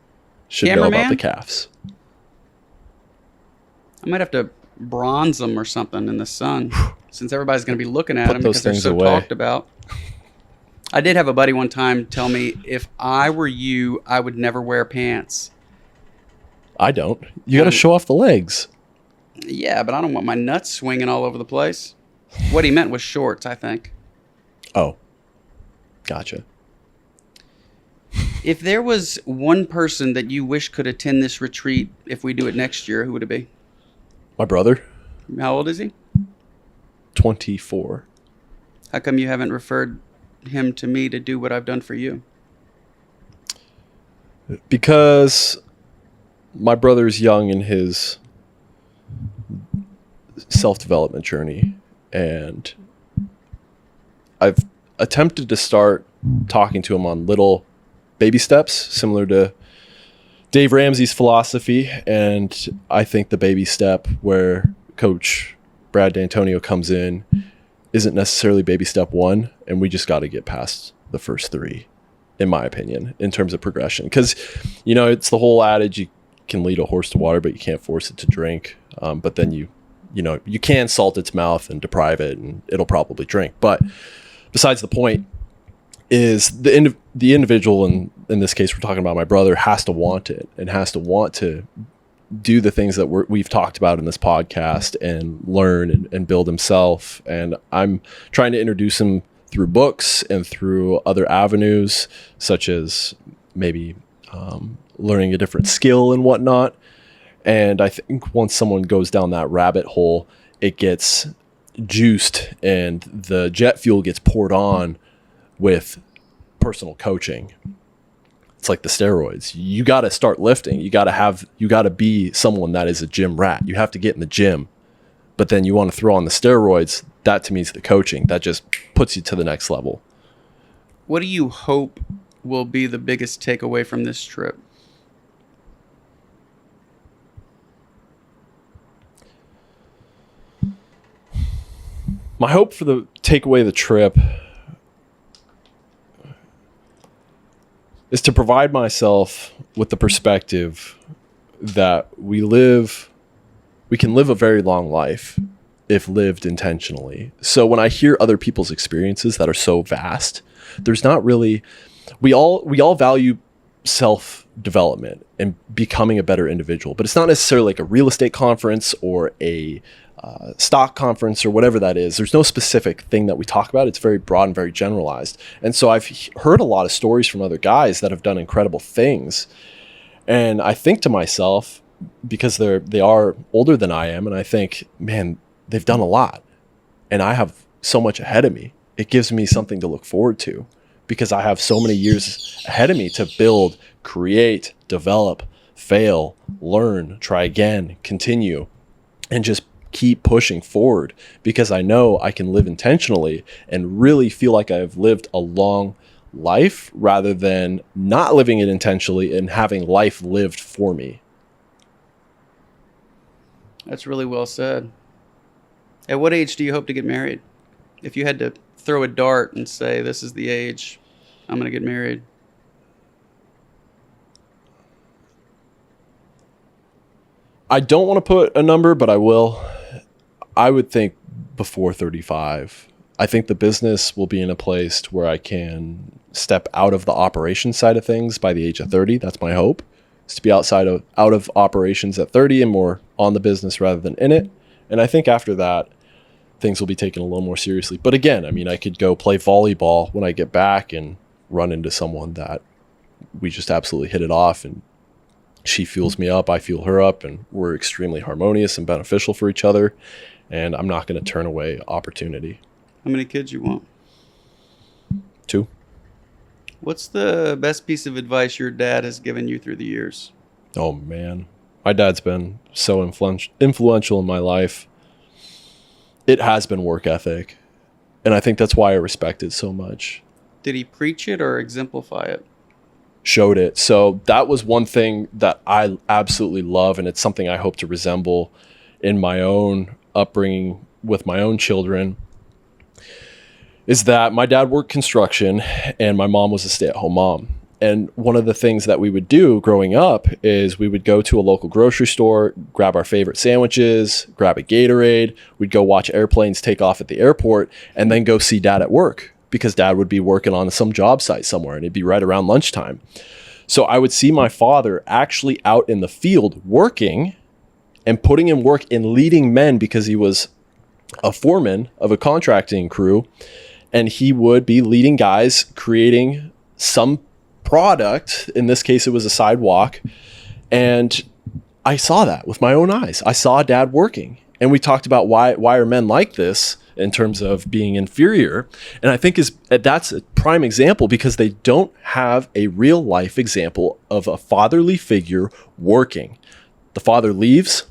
should know about the calves. I might have to bronze them or something in the sun, since everybody's going to be looking at them those because they're things so away. talked about. I did have a buddy one time tell me, if I were you, I would never wear pants. I don't. You got to show off the legs. Yeah, but I don't want my nuts swinging all over the place. What he meant was shorts, I think. Oh, gotcha. If there was one person that you wish could attend this retreat if we do it next year, who would it be? My brother, How old is he? 24. How come you haven't referred him to me to do what I've done for you? Because my brother's young in his self-development journey, and I've attempted to start talking to him on little baby steps, similar to Dave Ramsey's philosophy. And I think the baby step where Coach Brad D'Antonio comes in isn't necessarily baby step one, and we just got to get past the first three, in my opinion, in terms of progression. Because, it's the whole adage, you can lead a horse to water, but you can't force it to drink. But then you can salt its mouth and deprive it, and it'll probably drink. But besides the point is the individual, and in this case we're talking about my brother, has to want it and has to want to do the things that we've talked about in this podcast and learn and build himself. And I'm trying to introduce him through books and through other avenues, such as maybe learning a different skill and whatnot. And I think once someone goes down that rabbit hole, it gets juiced and the jet fuel gets poured on with personal coaching. It's like the steroids. You got to start lifting. You got to be someone that is a gym rat. You have to get in the gym, but then you want to throw on the steroids. That to me is the coaching. That just puts you to the next level. What do you hope will be the biggest takeaway from this trip? My hope for the takeaway of the trip is to provide myself with the perspective that we can live a very long life if lived intentionally. So when I hear other people's experiences that are so vast, there's not really, we all value self-development and becoming a better individual, but it's not necessarily like a real estate conference or a stock conference or whatever that is. There's no specific thing that we talk about. It's very broad and very generalized. And so I've heard a lot of stories from other guys that have done incredible things. And I think to myself, because they are older than I am, and I think, man, they've done a lot. And I have so much ahead of me. It gives me something to look forward to because I have so many years ahead of me to build, create, develop, fail, learn, try again, continue, and just keep pushing forward because I know I can live intentionally and really feel like I've lived a long life rather than not living it intentionally and having life lived for me. That's really well said. At what age do you hope to get married? If you had to throw a dart and say, this is the age I'm going to get married. I don't want to put a number, but I will. I would think before 35. I think the business will be in a place where I can step out of the operations side of things by the age of 30. That's my hope, is to be out of operations at 30 and more on the business rather than in it. And I think after that, things will be taken a little more seriously. But again, I mean, I could go play volleyball when I get back and run into someone that we just absolutely hit it off, and she fuels me up, I fuel her up, and we're extremely harmonious and beneficial for each other. And I'm not going to turn away opportunity. How many kids you want? 2. What's the best piece of advice your dad has given you through the years? Oh, man. My dad's been so influential in my life. It has been work ethic. And I think that's why I respect it so much. Did he preach it or exemplify it? Showed it. So that was one thing that I absolutely love, and it's something I hope to resemble in my own upbringing with my own children, is that my dad worked construction and my mom was a stay-at-home mom. And one of the things that we would do growing up is we would go to a local grocery store, grab our favorite sandwiches, grab a Gatorade. We'd go watch airplanes take off at the airport and then go see dad at work, because dad would be working on some job site somewhere and it'd be right around lunchtime. So I would see my father actually out in the field working and putting in work and leading men, because he was a foreman of a contracting crew, and he would be leading guys creating some product. In this case, it was a sidewalk. And I saw that with my own eyes. I saw dad working. And we talked about why are men like this in terms of being inferior. And I think that's a prime example, because they don't have a real life example of a fatherly figure working. The father leaves,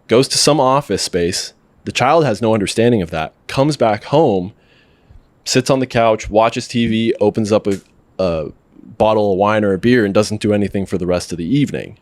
goes to some office space. The child has no understanding of that, comes back home, sits on the couch, watches TV, opens up a bottle of wine or a beer, and doesn't do anything for the rest of the evening.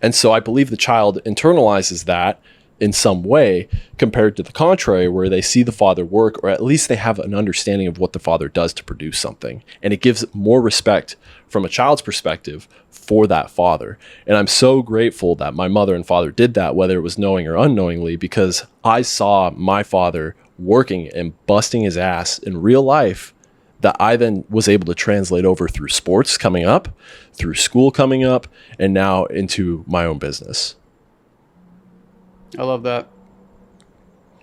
And so I believe the child internalizes that in some way, compared to the contrary, where they see the father work, or at least they have an understanding of what the father does to produce something. And it gives more respect from a child's perspective for that father. And I'm so grateful that my mother and father did that, whether it was knowing or unknowingly, because I saw my father working and busting his ass in real life, that I then was able to translate over through sports coming up, through school coming up, and now into my own business. I love that.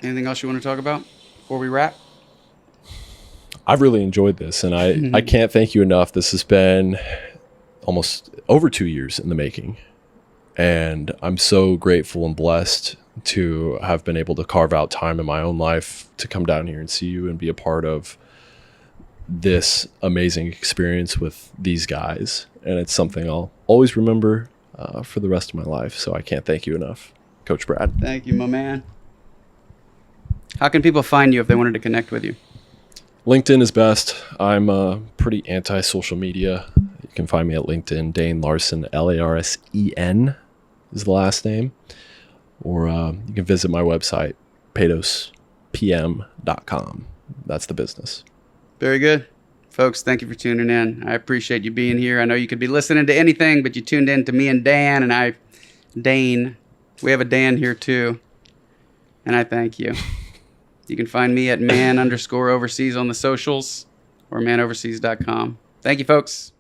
Anything else you want to talk about before we wrap? I've really enjoyed this, and I can't thank you enough. This has been almost over 2 years in the making, and I'm so grateful and blessed to have been able to carve out time in my own life to come down here and see you and be a part of this amazing experience with these guys. And it's something I'll always remember for the rest of my life. So I can't thank you enough, Coach Brad. Thank you, my man. How can people find you if they wanted to connect with you? LinkedIn is best. I'm pretty anti-social media. You can find me at LinkedIn. Dane Larsen, Larsen is the last name. Or you can visit my website, paydospm.com. That's the business. Very good. Folks, thank you for tuning in. I appreciate you being here. I know you could be listening to anything, but you tuned in to me and Dan, and Dane. We have a Dan here too. And I thank you. You can find me at man_overseas on the socials, or manoverseas.com. Thank you, folks.